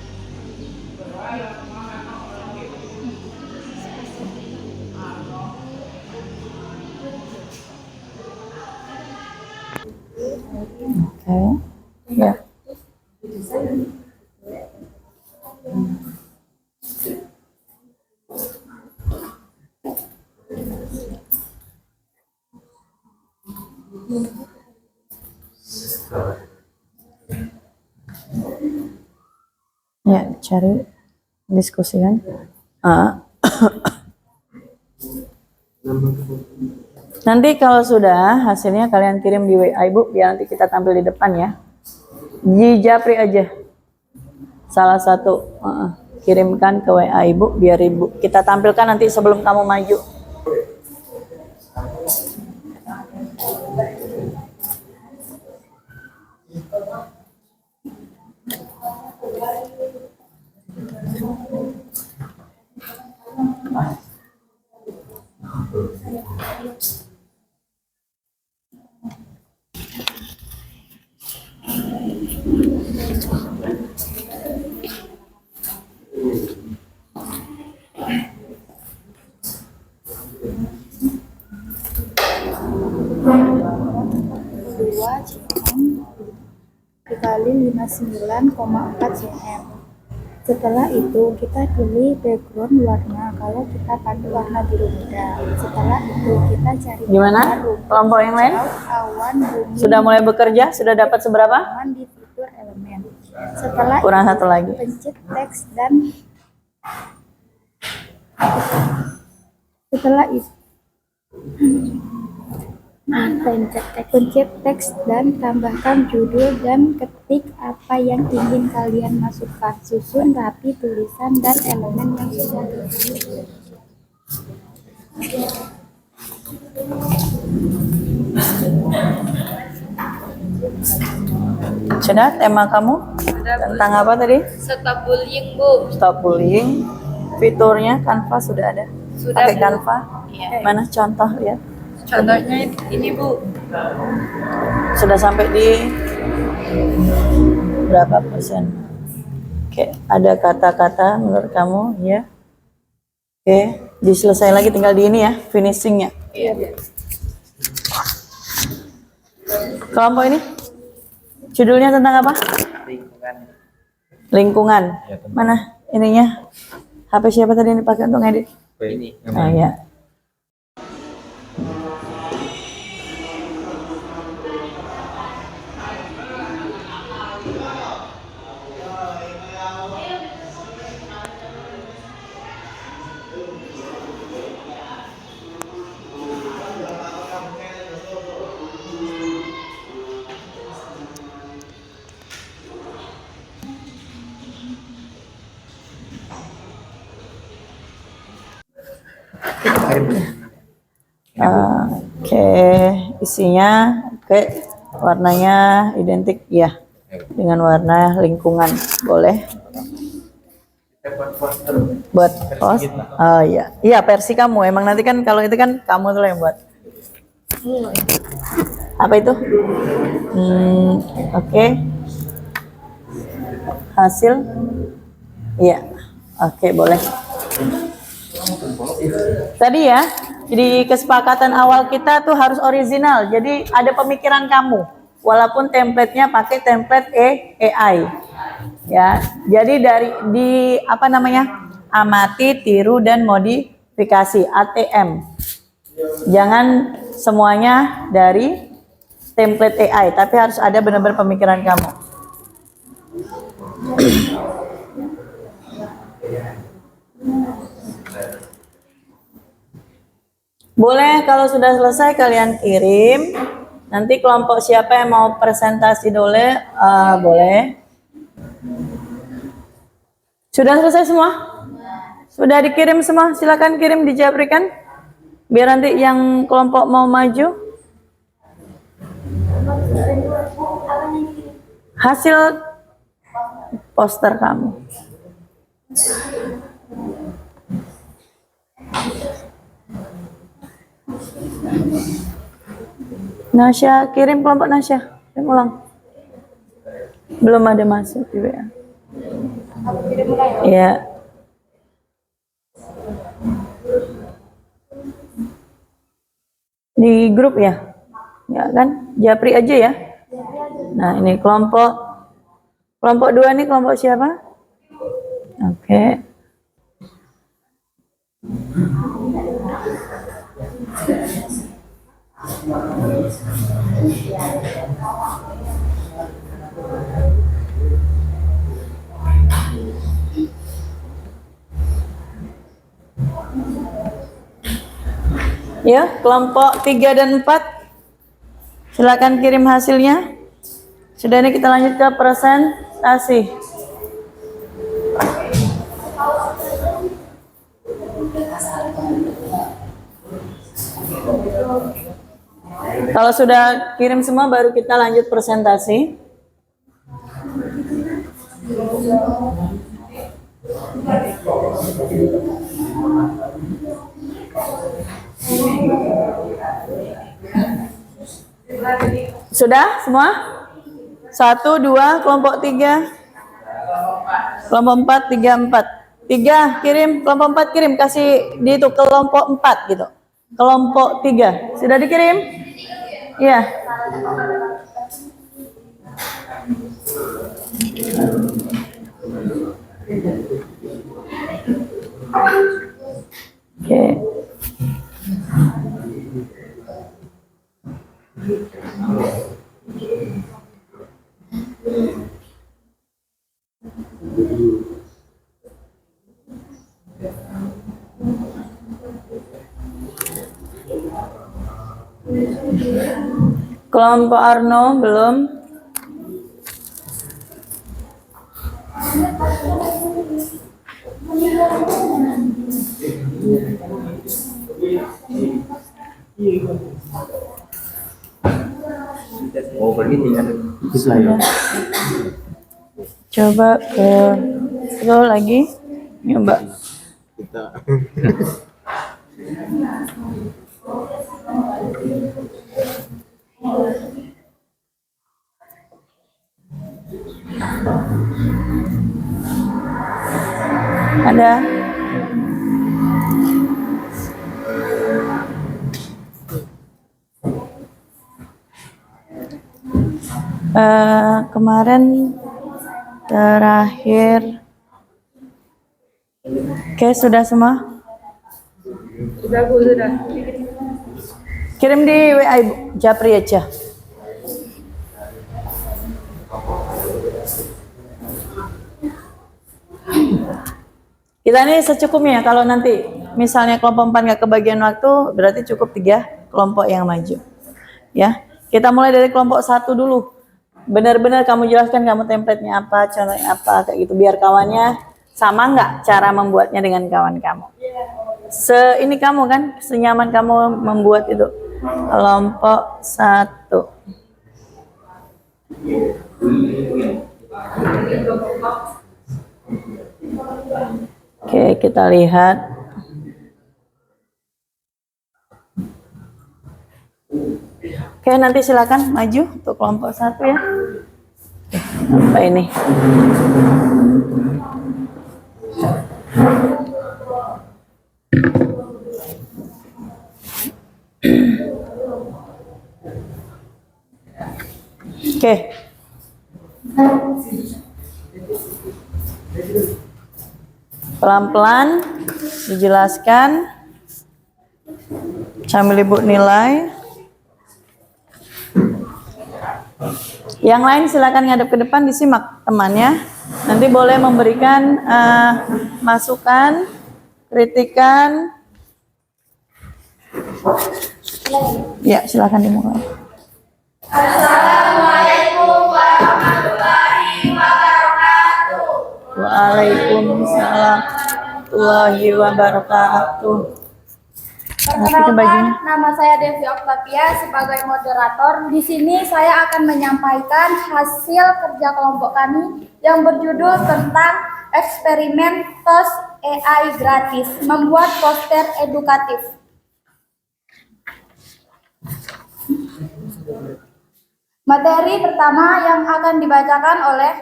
Speaker 1: Oke. Ya. Ya, cari diskusikan. Nanti kalau sudah hasilnya kalian kirim di WA Ibu, biar nanti kita tampil di depan ya. Di Japri aja. Salah satu kirimkan ke WA Ibu biar Ibu kita tampilkan nanti sebelum kamu maju.
Speaker 6: dikali 59,4 cm. Setelah itu kita pilih background warna kalau kita pakai warna biru muda. Setelah itu kita cari
Speaker 1: Gimana?
Speaker 6: rumput
Speaker 1: Kelompok yang lain?
Speaker 6: hijau, awan, bumi,
Speaker 1: Sudah mulai bekerja? Sudah dapat seberapa?
Speaker 6: awan di fitur elemen. Setelah
Speaker 1: Kurang
Speaker 6: itu,
Speaker 1: satu lagi.
Speaker 6: pencet teks dan setelah itu pencet teks dan tambahkan judul dan ketik apa yang ingin kalian masukkan. Susun rapi tulisan dan elemen yang sudah dipilih.
Speaker 1: Sudah tema kamu? Tentang apa tadi?
Speaker 3: Stop bullying, Bu.
Speaker 1: Stop bullying. Fiturnya Canva sudah ada.
Speaker 3: Sudah,
Speaker 1: Pakai
Speaker 3: Bu.
Speaker 1: Canva.
Speaker 3: Iya.
Speaker 1: Mana contoh lihat?
Speaker 3: Contohnya ini, Bu.
Speaker 1: Sudah sampai di berapa persen? Oke, ada kata-kata menurut kamu ya? Oke, diselesai lagi tinggal di ini ya, finishingnya. Kelompok ini judulnya tentang apa?
Speaker 2: Lingkungan.
Speaker 1: Lingkungan. Mana ininya? HP siapa tadi yang dipakai untuk ngedit?
Speaker 2: Ini.
Speaker 1: Ah ya. Oke, isinya oke, warnanya identik ya dengan warna lingkungan, boleh
Speaker 2: Kita buat poster.
Speaker 1: buat post. Oh iya, iya versi kamu. Emang nanti kan kalau itu kan kamu tuh yang buat. Apa itu? Oke. Hasil? Iya. Oke, boleh. Tadi ya, jadi kesepakatan awal kita tuh harus original. Jadi ada pemikiran kamu, walaupun template-nya pakai template AI. Ya, jadi di apa namanya? Amati, tiru dan modifikasi ATM. Jangan semuanya dari template AI, tapi harus ada benar-benar pemikiran kamu. Boleh kalau sudah selesai kalian kirim. Nanti kelompok siapa yang mau presentasi boleh. Sudah selesai semua? Sudah dikirim semua? Silakan kirim di Japrikan. Biar nanti yang kelompok mau maju. Hasil poster kamu. Nasya, kirim kelompok Nasya. Kirim ulang. Belum ada masuk di WA. Iya. Di grup ya? Ya kan? Japri aja ya? Nah, ini kelompok 2 nih kelompok siapa? Oke. Ya, kelompok 3 dan 4. Silakan kirim hasilnya. Sudah, ini kita lanjut ke presentasi. Kalau sudah kirim semua baru kita lanjut presentasi. Sudah semua? 1, 2, kelompok 3. Kelompok 4, 3, 4. 3 kirim, kelompok 4 kirim, kasih di itu kelompok 4 gitu. Kelompok 3. Sudah dikirim? Iya. Oke. Kelompok Arno belum.
Speaker 2: Mau pergi tinggal
Speaker 1: Sudah. Coba ke scroll lagi. Nyoba. Ada. Kemarin terakhir. Oke, sudah semua?
Speaker 3: Sudah Bu, sudah.
Speaker 1: Kirim di WA Ibu Japri aja. Kita ini secukupnya, kalau nanti misalnya kelompok 4 nggak kebagian waktu, berarti cukup 3 kelompok yang maju. Ya, kita mulai dari kelompok 1 dulu. Benar-benar kamu jelaskan kamu template-nya apa, caranya apa, kayak gitu. Biar kawannya sama nggak cara membuatnya dengan kawan kamu. Ini kamu kan, senyaman kamu membuat itu. Kelompok 1. Oke, kita lihat. Oke, nanti silakan maju untuk kelompok 1 ya. Apa ini? Oke. Pelan-pelan dijelaskan sambil Ibu nilai. Yang lain silakan ngadep ke depan, disimak temannya. Nanti boleh memberikan masukan, kritikan. Ya, silakan dimulai.
Speaker 3: Assalamualaikum warahmatullahi wabarakatuh.
Speaker 1: Waalaikumsalam warahmatullahi wabarakatuh.
Speaker 3: Perkenalkan, nama saya Devi Oktavia sebagai moderator. Di sini saya akan menyampaikan hasil kerja kelompok kami yang berjudul tentang eksperimen tos AI gratis, membuat poster edukatif. Materi pertama yang akan dibacakan oleh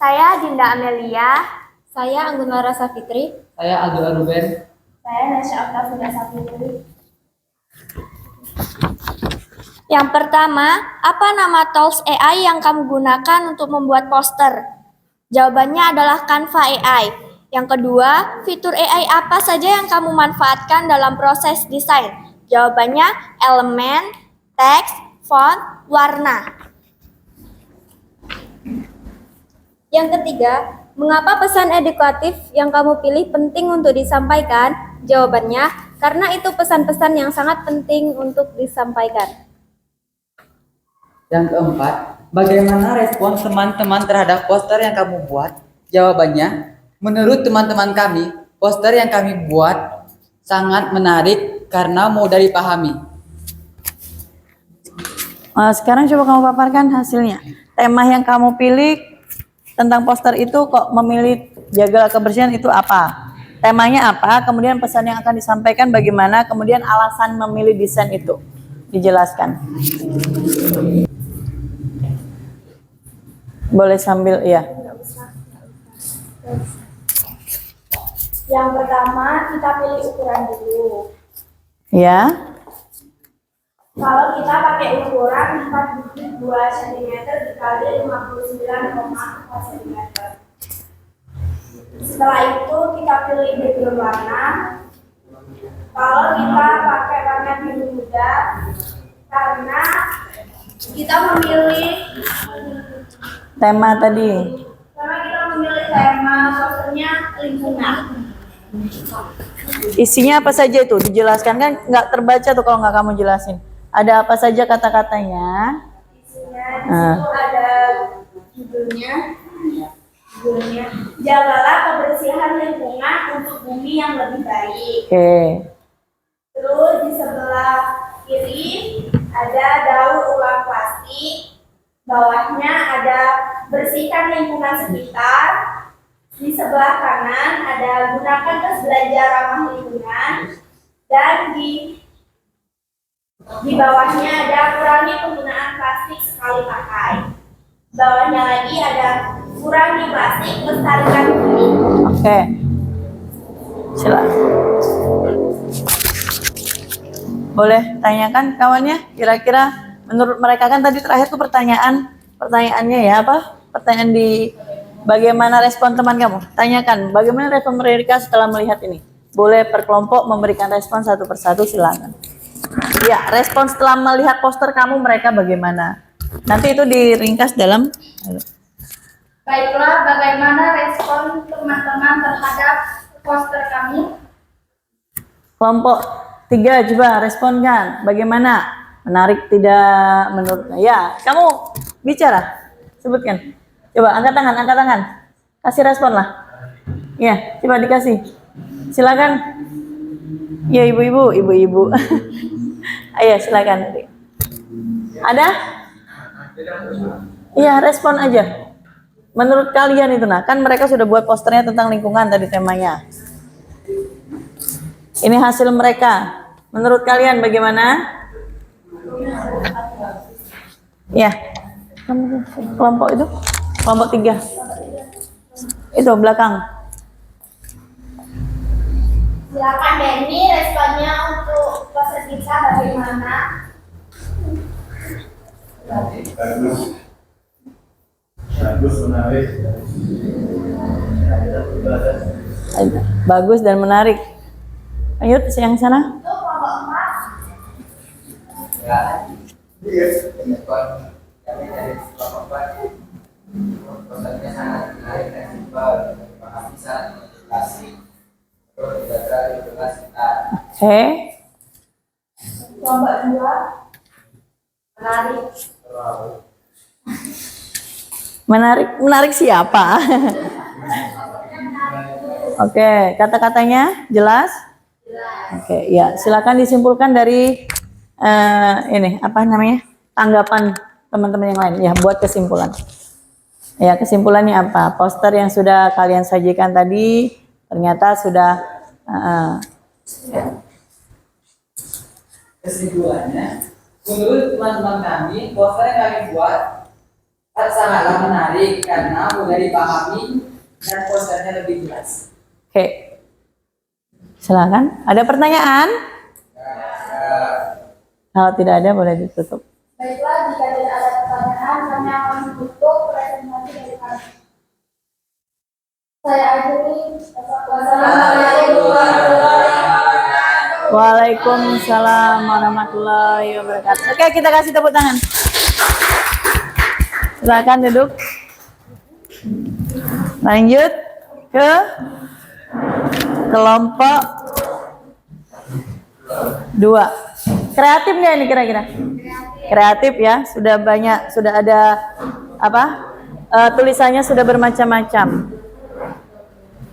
Speaker 3: saya Dinda Amelia, saya Anggunara Safitri,
Speaker 4: Saya Aldo Ruben.
Speaker 3: saya Nasya Oktavia Safitri. Yang pertama, apa nama tools AI yang kamu gunakan untuk membuat poster? Jawabannya adalah Canva AI. Yang kedua, fitur AI apa saja yang kamu manfaatkan dalam proses desain? Jawabannya elemen, teks, font, warna. Yang ketiga, mengapa pesan edukatif yang kamu pilih penting untuk disampaikan? Jawabannya, karena itu pesan-pesan yang sangat penting untuk disampaikan.
Speaker 4: Yang keempat, bagaimana respon teman-teman terhadap poster yang kamu buat? Jawabannya, menurut teman-teman kami, poster yang kami buat sangat menarik karena mudah dipahami.
Speaker 1: Sekarang coba kamu paparkan hasilnya. Tema yang kamu pilih tentang poster itu kok memilih jaga kebersihan itu apa? Temanya apa? Kemudian pesan yang akan disampaikan bagaimana? Kemudian alasan memilih desain itu dijelaskan. Boleh sambil ya.
Speaker 3: Yang pertama, kita pilih ukuran dulu.
Speaker 1: Ya.
Speaker 3: Kalau kita pakai ukuran 42 cm dikali 59,4 cm. Setelah itu kita pilih background warna. Kalau kita pakai warna biru muda, karena kita memilih
Speaker 1: Tema tadi.
Speaker 3: tema posternya lingkungan.
Speaker 1: Isinya apa saja itu? Dijelaskan kan nggak terbaca tuh kalau nggak kamu jelasin. Ada apa saja kata-katanya?
Speaker 3: Isinya di situ ada judulnya. Jagalah kebersihan lingkungan untuk bumi yang lebih baik.
Speaker 1: Oke.
Speaker 3: Terus di sebelah kiri ada daur ulang plastik. Bawahnya ada bersihkan lingkungan sekitar. Di sebelah kanan ada gunakan tas belajar ramah lingkungan. Dan di bawahnya ada kurangi penggunaan plastik sekali pakai. Bawahnya lagi ada kurangi plastik, lestarikan bumi.
Speaker 1: Oke. Silakan. Boleh tanyakan kawannya kira-kira menurut mereka kan tadi terakhir tuh pertanyaannya ya apa? Pertanyaan di bagaimana respon teman kamu? Tanyakan bagaimana respon mereka setelah melihat ini. Boleh per kelompok memberikan respon satu persatu silakan. Ya, respon setelah melihat poster kamu mereka bagaimana? Nanti itu diringkas dalam.
Speaker 3: Baiklah, bagaimana respon teman-teman terhadap poster kami?
Speaker 1: Kelompok 3 coba responkan. Bagaimana? Menarik tidak menurut? Ya, kamu bicara. Sebutkan. Coba angkat tangan. Kasih respon lah. Ya, coba dikasih. Silakan. Ya, ibu-ibu. Ayo, silakan. Ada? Iya, respon aja. Menurut kalian itu kan mereka sudah buat posternya tentang lingkungan tadi temanya. Ini hasil mereka. Menurut kalian bagaimana? Ya, kelompok itu, kelompok 3. Itu belakang.
Speaker 3: Silakan Denny, responnya untuk poster kita bagaimana?
Speaker 7: Bagus, menarik.
Speaker 1: Bagus dan menarik. Ayo yang sana.
Speaker 3: Itu kelompok 4.
Speaker 2: Ya, respon kami dari kelompok 4. Posternya sangat menarik dan simpel, dipahami saat motivasi, terus jaga lingkungan sekitar.
Speaker 1: Oke.
Speaker 3: Kelompok 2. Menarik.
Speaker 1: Menarik siapa? Oke, kata-katanya jelas? Oke, ya silakan disimpulkan dari ini apa namanya tanggapan teman-teman yang lain ya buat kesimpulan. Ya kesimpulannya apa? Poster yang sudah kalian sajikan tadi ternyata sudah ya.
Speaker 4: Kesimpulannya, menurut teman-teman kami, poster yang kami buat sangatlah menarik karena mudah dipahami dan posternya lebih jelas.
Speaker 1: Oke, silakan. Ada pertanyaan? Kalau tidak ada boleh ditutup.
Speaker 3: Baiklah, jika tidak ada pertanyaan, kami akan menutup presentasi dari kami. Saya akhiri. Wassalamualaikum warahmatullahi wabarakatuh.
Speaker 1: Waalaikumsalam warahmatullahi wabarakatuh. Oke, kita kasih tepuk tangan. Silakan duduk. Lanjut ke kelompok 2. Kreatif nggak ini kira-kira? Kreatif ya, sudah banyak, sudah ada apa? Tulisannya sudah bermacam-macam.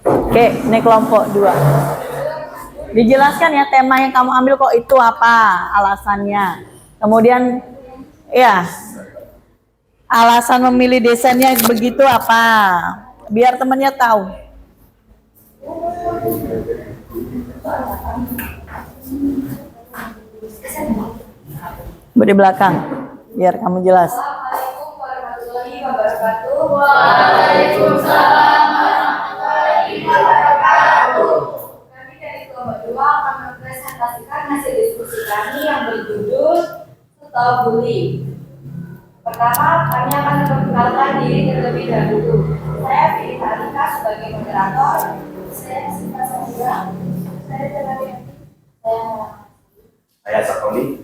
Speaker 1: Oke, ini kelompok 2. Dijelaskan ya tema yang kamu ambil kok itu apa alasannya. Kemudian ya alasan memilih desainnya begitu apa? Biar temennya tahu. Di belakang, biar kamu jelas.
Speaker 3: Assalamualaikum warahmatullahi wabarakatuh. Waalaikumsalam warahmatullahi wabarakatuh. Kami dari kelompok 2 akan mempresentasikan hasil diskusi kami yang berjudul atau bully. Pertama, kami akan memperkenalkan diri terlebih dahulu. Saya Fili Alika sebagai moderator. Saya Sinta Sandra. Saya Tenaga.
Speaker 7: Saya Sakoli.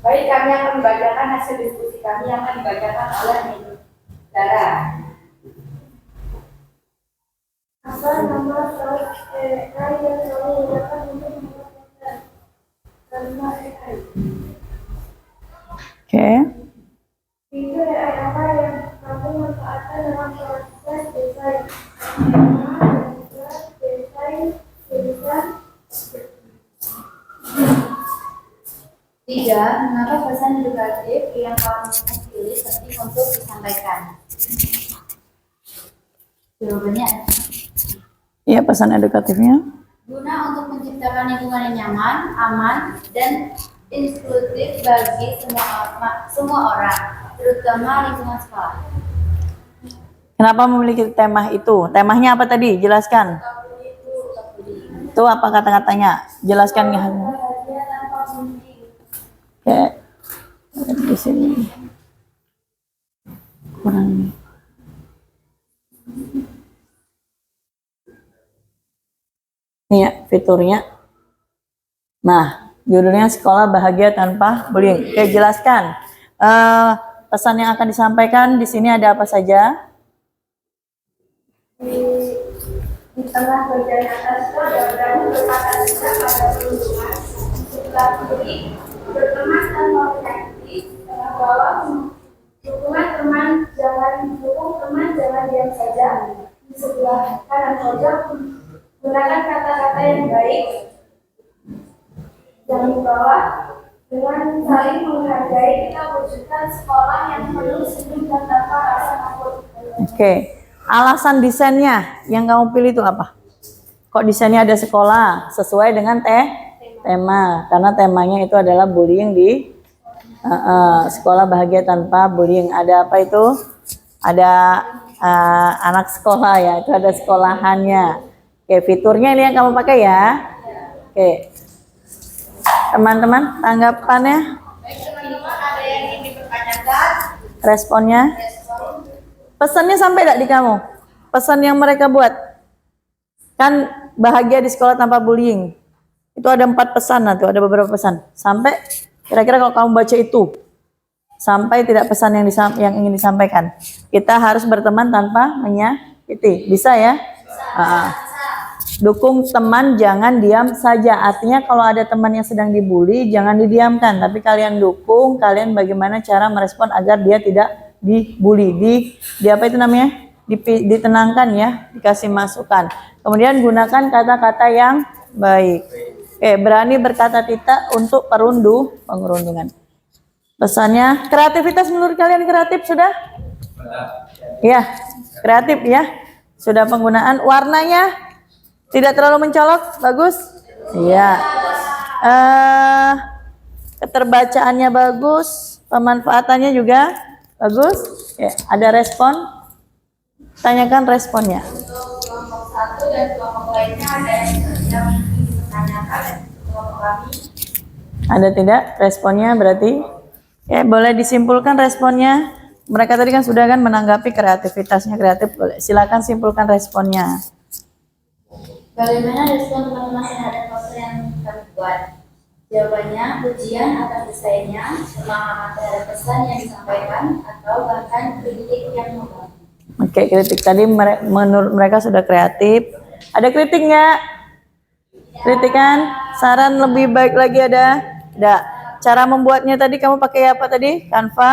Speaker 3: Baik, kami akan membacakan hasil diskusi kami yang akan dibacakan oleh Dara. Apa nama kelas AI yang kamu gunakan untuk menggunakan nama AI?
Speaker 1: Oke.
Speaker 3: Fitur AI apa yang kamu manfaatkan dalam proses desain? Tema, desain, tulisan. Tiga, mengapa pesan edukatif yang kamu pilih penting untuk disampaikan? Jawabannya,
Speaker 1: Iya, pesan edukatifnya.
Speaker 3: guna untuk menciptakan lingkungan yang nyaman, aman, dan inklusif bagi semua orang, terutama lingkungan sekolah.
Speaker 1: Kenapa memiliki tema itu? Temanya apa tadi? Jelaskan. Itu apa kata-katanya? Jelaskan ya.
Speaker 3: Bahagia tanpa gunjing.
Speaker 1: Oke. Di sini. Kurang. Ini ya fiturnya. Nah, judulnya sekolah bahagia tanpa bullying. Oke, jelaskan. Pesan yang akan disampaikan di sini ada apa saja?
Speaker 3: Di tengah bagian atas diagram merupakan tidak pada perlindungan. Sebelah kiri berteman tanpa penyakiti. Sebelah bawah dukungan teman jangan diam saja. Di sebelah kanan pojok gunakan kata-kata yang baik. Yang di bawah dengan saling menghargai kita wujudkan sekolah yang penuh senyum dan tanpa rasa takut.
Speaker 1: Oke. Alasan desainnya yang kamu pilih itu apa? Kok desainnya ada sekolah sesuai dengan tema? Karena temanya itu adalah bullying di sekolah bahagia tanpa bullying. Ada apa itu? Ada anak sekolah ya, itu ada sekolahannya. Oke, fiturnya ini yang kamu pakai ya. Oke, teman-teman tanggapannya?
Speaker 3: Baik teman-teman, ada yang ingin dipertanyakan?
Speaker 1: Responnya? Pesannya sampai tidak di kamu? Pesan yang mereka buat. Kan bahagia di sekolah tanpa bullying. Itu ada 4 pesan, nah tuh ada beberapa pesan. Sampai kira-kira kalau kamu baca itu, sampai tidak pesan yang ingin disampaikan. Kita harus berteman tanpa menyakiti. Bisa ya? Dukung teman, jangan diam saja. Artinya kalau ada teman yang sedang dibully, jangan didiamkan. Tapi kalian dukung, kalian bagaimana cara merespon agar dia tidak dibully, di apa itu namanya, ditenangkan ya, dikasih masukan. Kemudian gunakan kata-kata yang baik. Oke, berani berkata tidak untuk pengerundungan. Pesannya, kreativitas menurut kalian kreatif sudah? Ya, kreatif ya. Sudah penggunaan warnanya tidak terlalu mencolok, bagus? Iya. Keterbacaannya bagus, pemanfaatannya juga bagus. Ya, ada respon? Tanyakan responnya.
Speaker 3: Untuk kelompok 1 dan kelompok lainnya ada yang ingin dipertanyakan dan kelompok kami?
Speaker 1: Ada tidak responnya berarti? Ya, boleh disimpulkan responnya. Mereka tadi kan sudah kan menanggapi kreativitasnya kreatif. Boleh. Silakan simpulkan responnya.
Speaker 3: Bagaimana respon teman-teman terhadap poster yang kami buat? Jawabannya, pujian atas desainnya, pemahaman terhadap pesan yang disampaikan, atau bahkan kritik yang membangun.
Speaker 1: Oke, kritik tadi menurut mereka sudah kreatif. Ada kritik nggak? Kritikan? Saran lebih baik lagi ada? Ada. Cara membuatnya tadi kamu pakai apa tadi? Canva,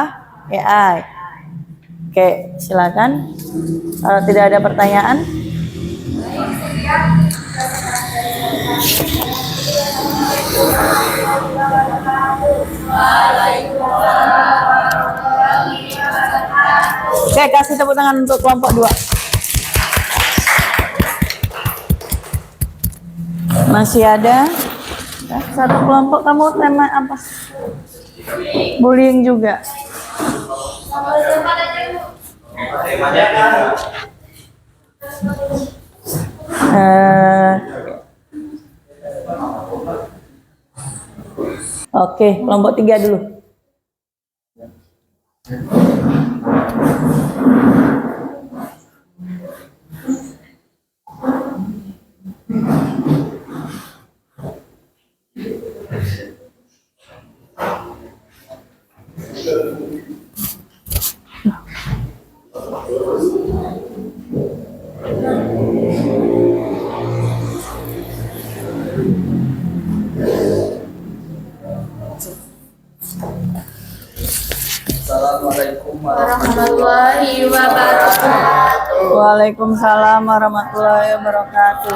Speaker 1: AI. Oke, silakan. Kalau tidak ada pertanyaan. Oke, kasih tepuk tangan untuk kelompok 2. Masih ada? Satu kelompok kamu tema apa? Bullying juga. Oke, kelompok 3 dulu.
Speaker 2: Assalamualaikum
Speaker 3: warahmatullahi wabarakatuh.
Speaker 1: Waalaikumsalam warahmatullahi wabarakatuh.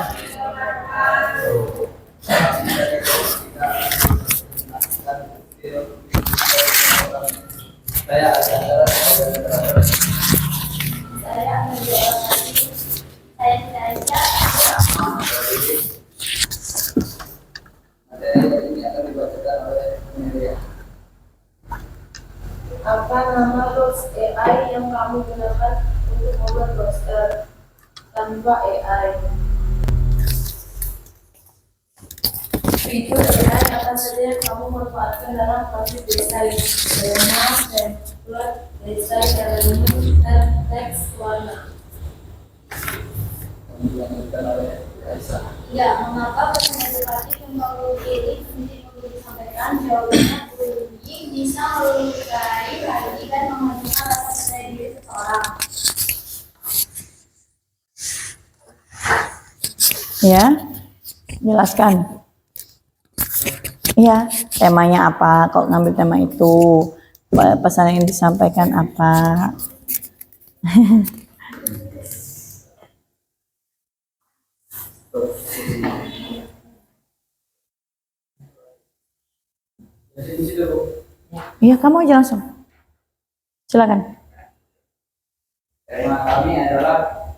Speaker 2: Saya adalah
Speaker 3: Saya akan saya
Speaker 2: materi ini akan dibacakan oleh Melia.
Speaker 3: Apa nama tools AI yang kamu gunakan untuk membuat poster tanpa AI? Fitur AI apa saja yang kamu manfaatkan dalam proses desain, tema, template, desain elemen, dan teks warna?
Speaker 2: Dilanjutkan oleh Aisyah.
Speaker 3: Ya, mengapa pesan edukatif yang kamu pilih penting untuk disampaikan? Jawabannya bullying bisa melukai hati dan menghancurkan rasa percaya diri seseorang.
Speaker 1: Ya, jelaskan. Iya, temanya apa? Kok ngambil tema itu? Pesan yang disampaikan apa?
Speaker 2: Jadi di situ, Bu.
Speaker 1: Iya, kamu aja langsung. Silakan.
Speaker 2: Tema kami adalah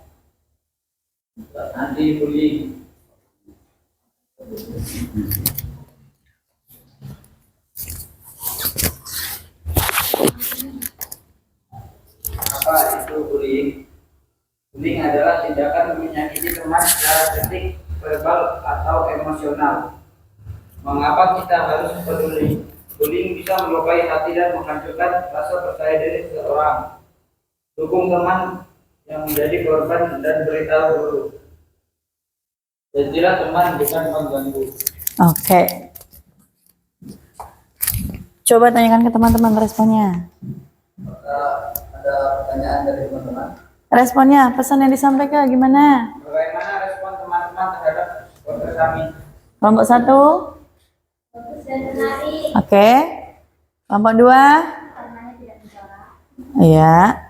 Speaker 2: anti bullying. Apa itu bullying? Bullying adalah tindakan menyakiti teman secara fisik, verbal, atau emosional. Mengapa kita harus peduli? Bullying bisa melukai hati dan menghancurkan rasa percaya diri seseorang. Dukung teman yang menjadi korban dan beritahu guru. Jadilah teman bukan mengganggu.
Speaker 1: Oke. Coba tanyakan ke teman-teman responnya.
Speaker 2: Ada pertanyaan dari teman-teman.
Speaker 1: Responnya, pesan yang disampaikan gimana?
Speaker 2: Bagaimana respon teman-teman terhadap poster kami?
Speaker 1: Kelompok 1?
Speaker 3: Bagus dan menarik.
Speaker 1: Oke. Kelompok 2?
Speaker 3: Warnanya tidak mencolok.
Speaker 1: Iya.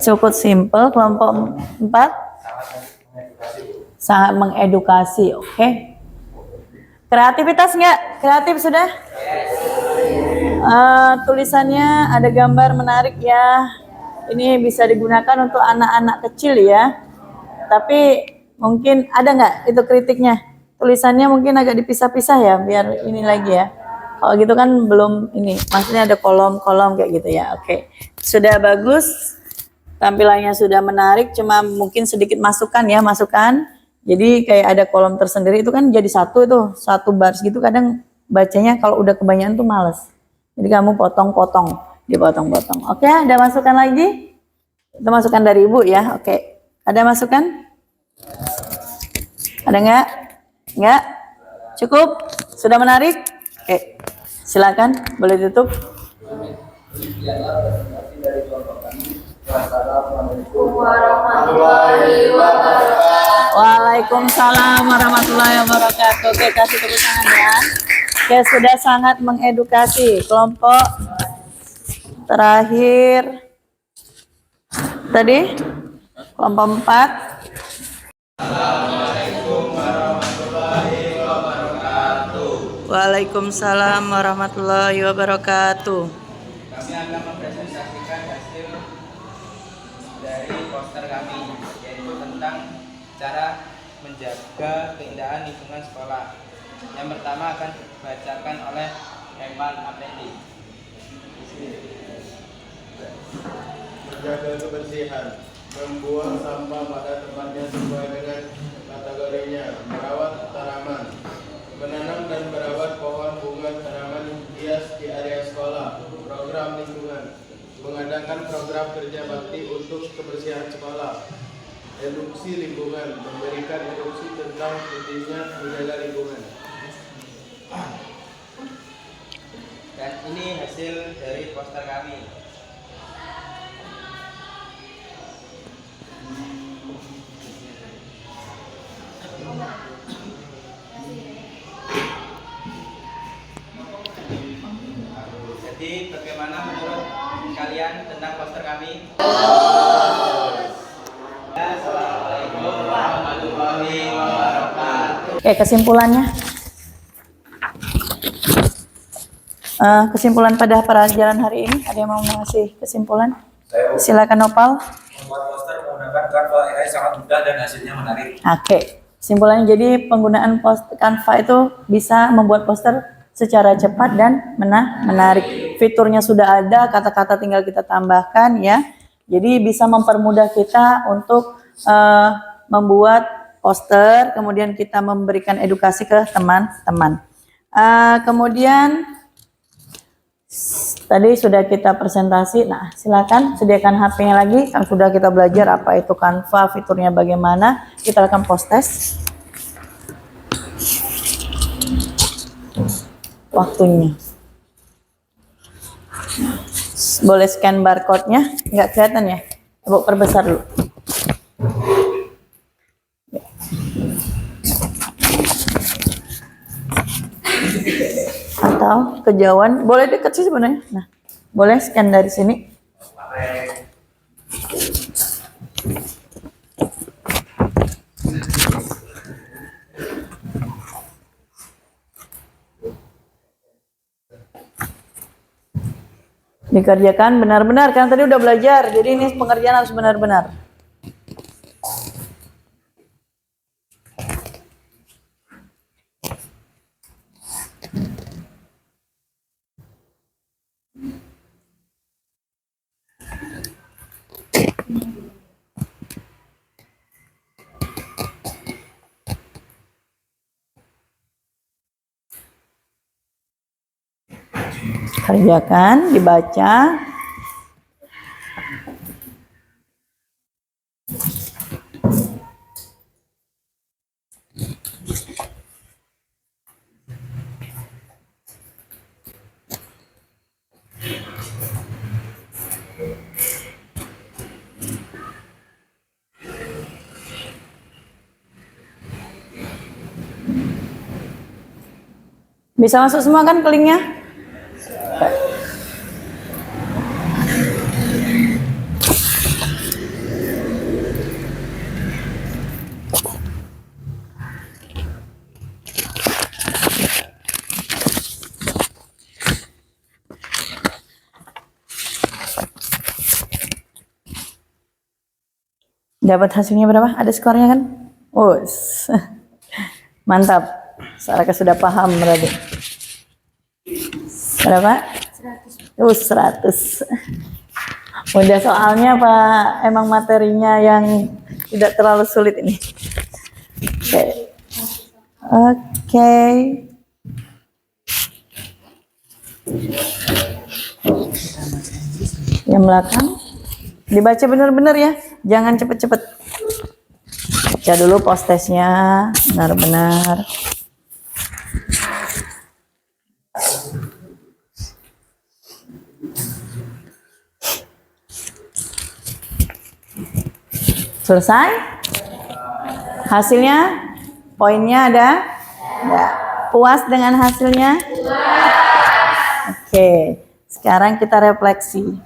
Speaker 1: Cukup simple. Kelompok 4? Sangat mengedukasi. Oke. Kreativitas nggak? Kreatif sudah? Tulisannya ada gambar menarik ya. Ini bisa digunakan untuk anak-anak kecil ya. Tapi mungkin ada nggak itu kritiknya? Tulisannya mungkin agak dipisah-pisah ya, biar ini lagi ya. Kalau gitu kan belum ini, maksudnya ada kolom-kolom kayak gitu ya. Oke, sudah bagus. Tampilannya sudah menarik, cuma mungkin sedikit masukan ya, masukan. Jadi kayak ada kolom tersendiri itu kan jadi satu itu, satu baris gitu kadang bacanya kalau udah kebanyakan tuh males. Jadi kamu potong-potong, dipotong-potong. Oke, ada masukan lagi? Itu masukan dari Ibu ya. Oke, ada masukan? Ada nggak? Nggak? Cukup? Sudah menarik? Oke, silakan, boleh tutup.
Speaker 2: Demikianlah presentasi dari kelompok kami. Wassalamualaikum
Speaker 3: Warahmatullahi wabarakatuh.
Speaker 1: Waalaikumsalam warahmatullahi wabarakatuh. Oke, kasih tepuk tangan ya. Oke, sudah sangat mengedukasi. Kelompok terakhir tadi, kelompok 4. Waalaikumsalam warahmatullahi wabarakatuh.
Speaker 2: Kami akan mempresentasikan hasil dari poster kami, yaitu tentang cara menjaga keindahan lingkungan sekolah. Yang pertama akan dibacakan oleh Evan Apendi.
Speaker 7: Menjaga kebersihan, membuang sampah pada tempatnya sesuai dengan kategorinya, merawat tanaman, menanam dan merawat pohon bunga tanaman hias di area sekolah, program program lingkungan, mengadakan program kerja bakti untuk kebersihan sekolah, eduksi lingkungan, memberikan eduksi tentang pentingnya menjaga lingkungan.
Speaker 2: Dan ini hasil dari poster kami. Jadi bagaimana menurut kalian tentang poster kami? Assalamualaikum warahmatullahi wabarakatuh.
Speaker 1: Oke, kesimpulannya. Kesimpulan pada pelajaran hari ini, ada yang mau ngasih kesimpulan? Silakan Nopal.
Speaker 8: Membuat poster menggunakan Canva AI sangat mudah dan hasilnya menarik.
Speaker 1: Oke, kesimpulannya jadi penggunaan Canva itu bisa membuat poster secara cepat dan menarik. Fiturnya sudah ada, kata-kata tinggal kita tambahkan ya. Jadi bisa mempermudah kita untuk membuat poster, kemudian kita memberikan edukasi ke teman-teman. Kemudian tadi sudah kita presentasi. Nah, silakan sediakan HP-nya lagi. Kan sudah kita belajar apa itu Canva, fiturnya bagaimana. Kita akan post test. Waktunya. Boleh scan barcode-nya? Nggak kelihatan ya? Ibu perbesar dulu. Atau kejauhan, boleh dekat sih sebenarnya. Nah, boleh scan dari sini. Dikerjakan benar-benar, kan tadi udah belajar. Jadi ini pengerjaan harus benar-benar. Kerjakan, dibaca. Bisa masuk semua kan ke linknya? Dapat hasilnya berapa? Ada skornya kan? Oh, mantap. Saraka sudah paham berarti. Berapa? 100. Mudah soalnya apa emang materinya yang tidak terlalu sulit ini? Oke. Yang belakang dibaca benar-benar ya, jangan cepet-cepet. Baca dulu post testnya benar-benar. Selesai? Hasilnya? Poinnya ada? Ada. Puas dengan hasilnya? Oke, sekarang kita refleksi.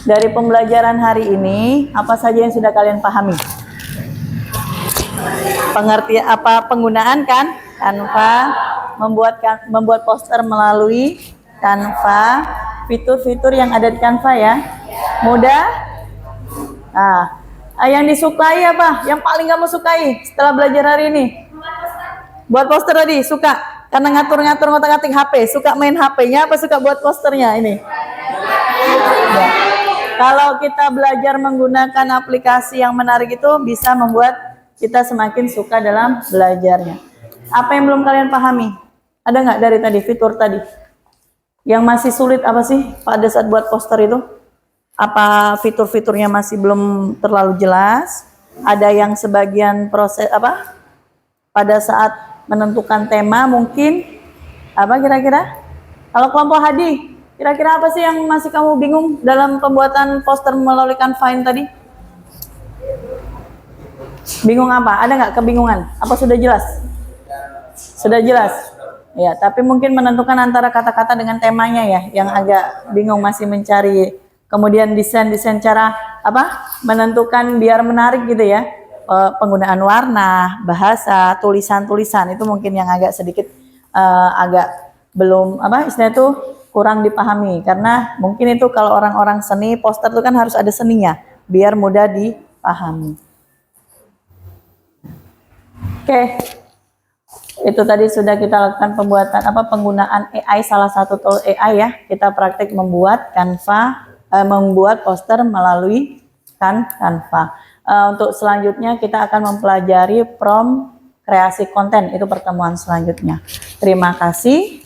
Speaker 1: Dari pembelajaran hari ini, apa saja yang sudah kalian pahami? Pengertian apa penggunaan kan? Canva, membuat poster melalui Canva, fitur-fitur yang ada di Canva ya. Mudah? Nah, yang disukai apa? Yang paling kamu sukai setelah belajar hari ini? Buat poster tadi, suka? Karena ngatur-ngatur ngotak-ngatik HP, suka main HP-nya apa suka buat posternya ini? Ya. Kalau kita belajar menggunakan aplikasi yang menarik itu bisa membuat kita semakin suka dalam belajarnya. Apa yang belum kalian pahami? Ada nggak dari tadi fitur tadi? Yang masih sulit apa sih pada saat buat poster itu? Apa fitur-fiturnya masih belum terlalu jelas? Ada yang sebagian proses apa? Pada saat menentukan tema mungkin apa kira-kira? Kalau kelompok Hadi, kira-kira apa sih yang masih kamu bingung dalam pembuatan poster melalui Canva tadi? Bingung apa? Ada nggak kebingungan? Apa sudah jelas? Sudah jelas. Ya, tapi mungkin menentukan antara kata-kata dengan temanya ya, yang agak bingung masih mencari. Kemudian desain cara apa? Menentukan biar menarik gitu ya. Penggunaan warna, bahasa, tulisan-tulisan itu mungkin yang agak sedikit agak belum apa istilahnya itu kurang dipahami karena mungkin itu kalau orang-orang seni poster itu kan harus ada seninya biar mudah dipahami. Oke. Itu tadi sudah kita lakukan pembuatan penggunaan AI, salah satu tool AI ya. Kita praktik membuat Canva, membuat poster melalui Canva. Untuk selanjutnya kita akan mempelajari prompt kreasi konten. Itu pertemuan selanjutnya. Terima kasih.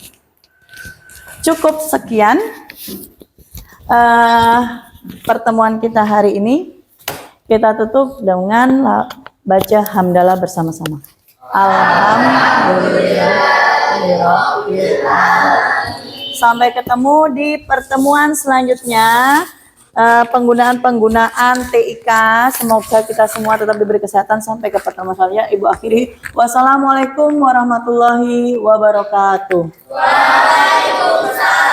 Speaker 1: Cukup sekian pertemuan kita hari ini. Kita tutup dengan baca hamdalah bersama-sama. Alhamdulillah. Sampai ketemu di pertemuan selanjutnya. Penggunaan TIK. Semoga kita semua tetap diberi kesehatan sampai ke pertemuan selanjutnya. Ibu akhiri. Wassalamualaikum warahmatullahi wabarakatuh. Waalaikumsalam.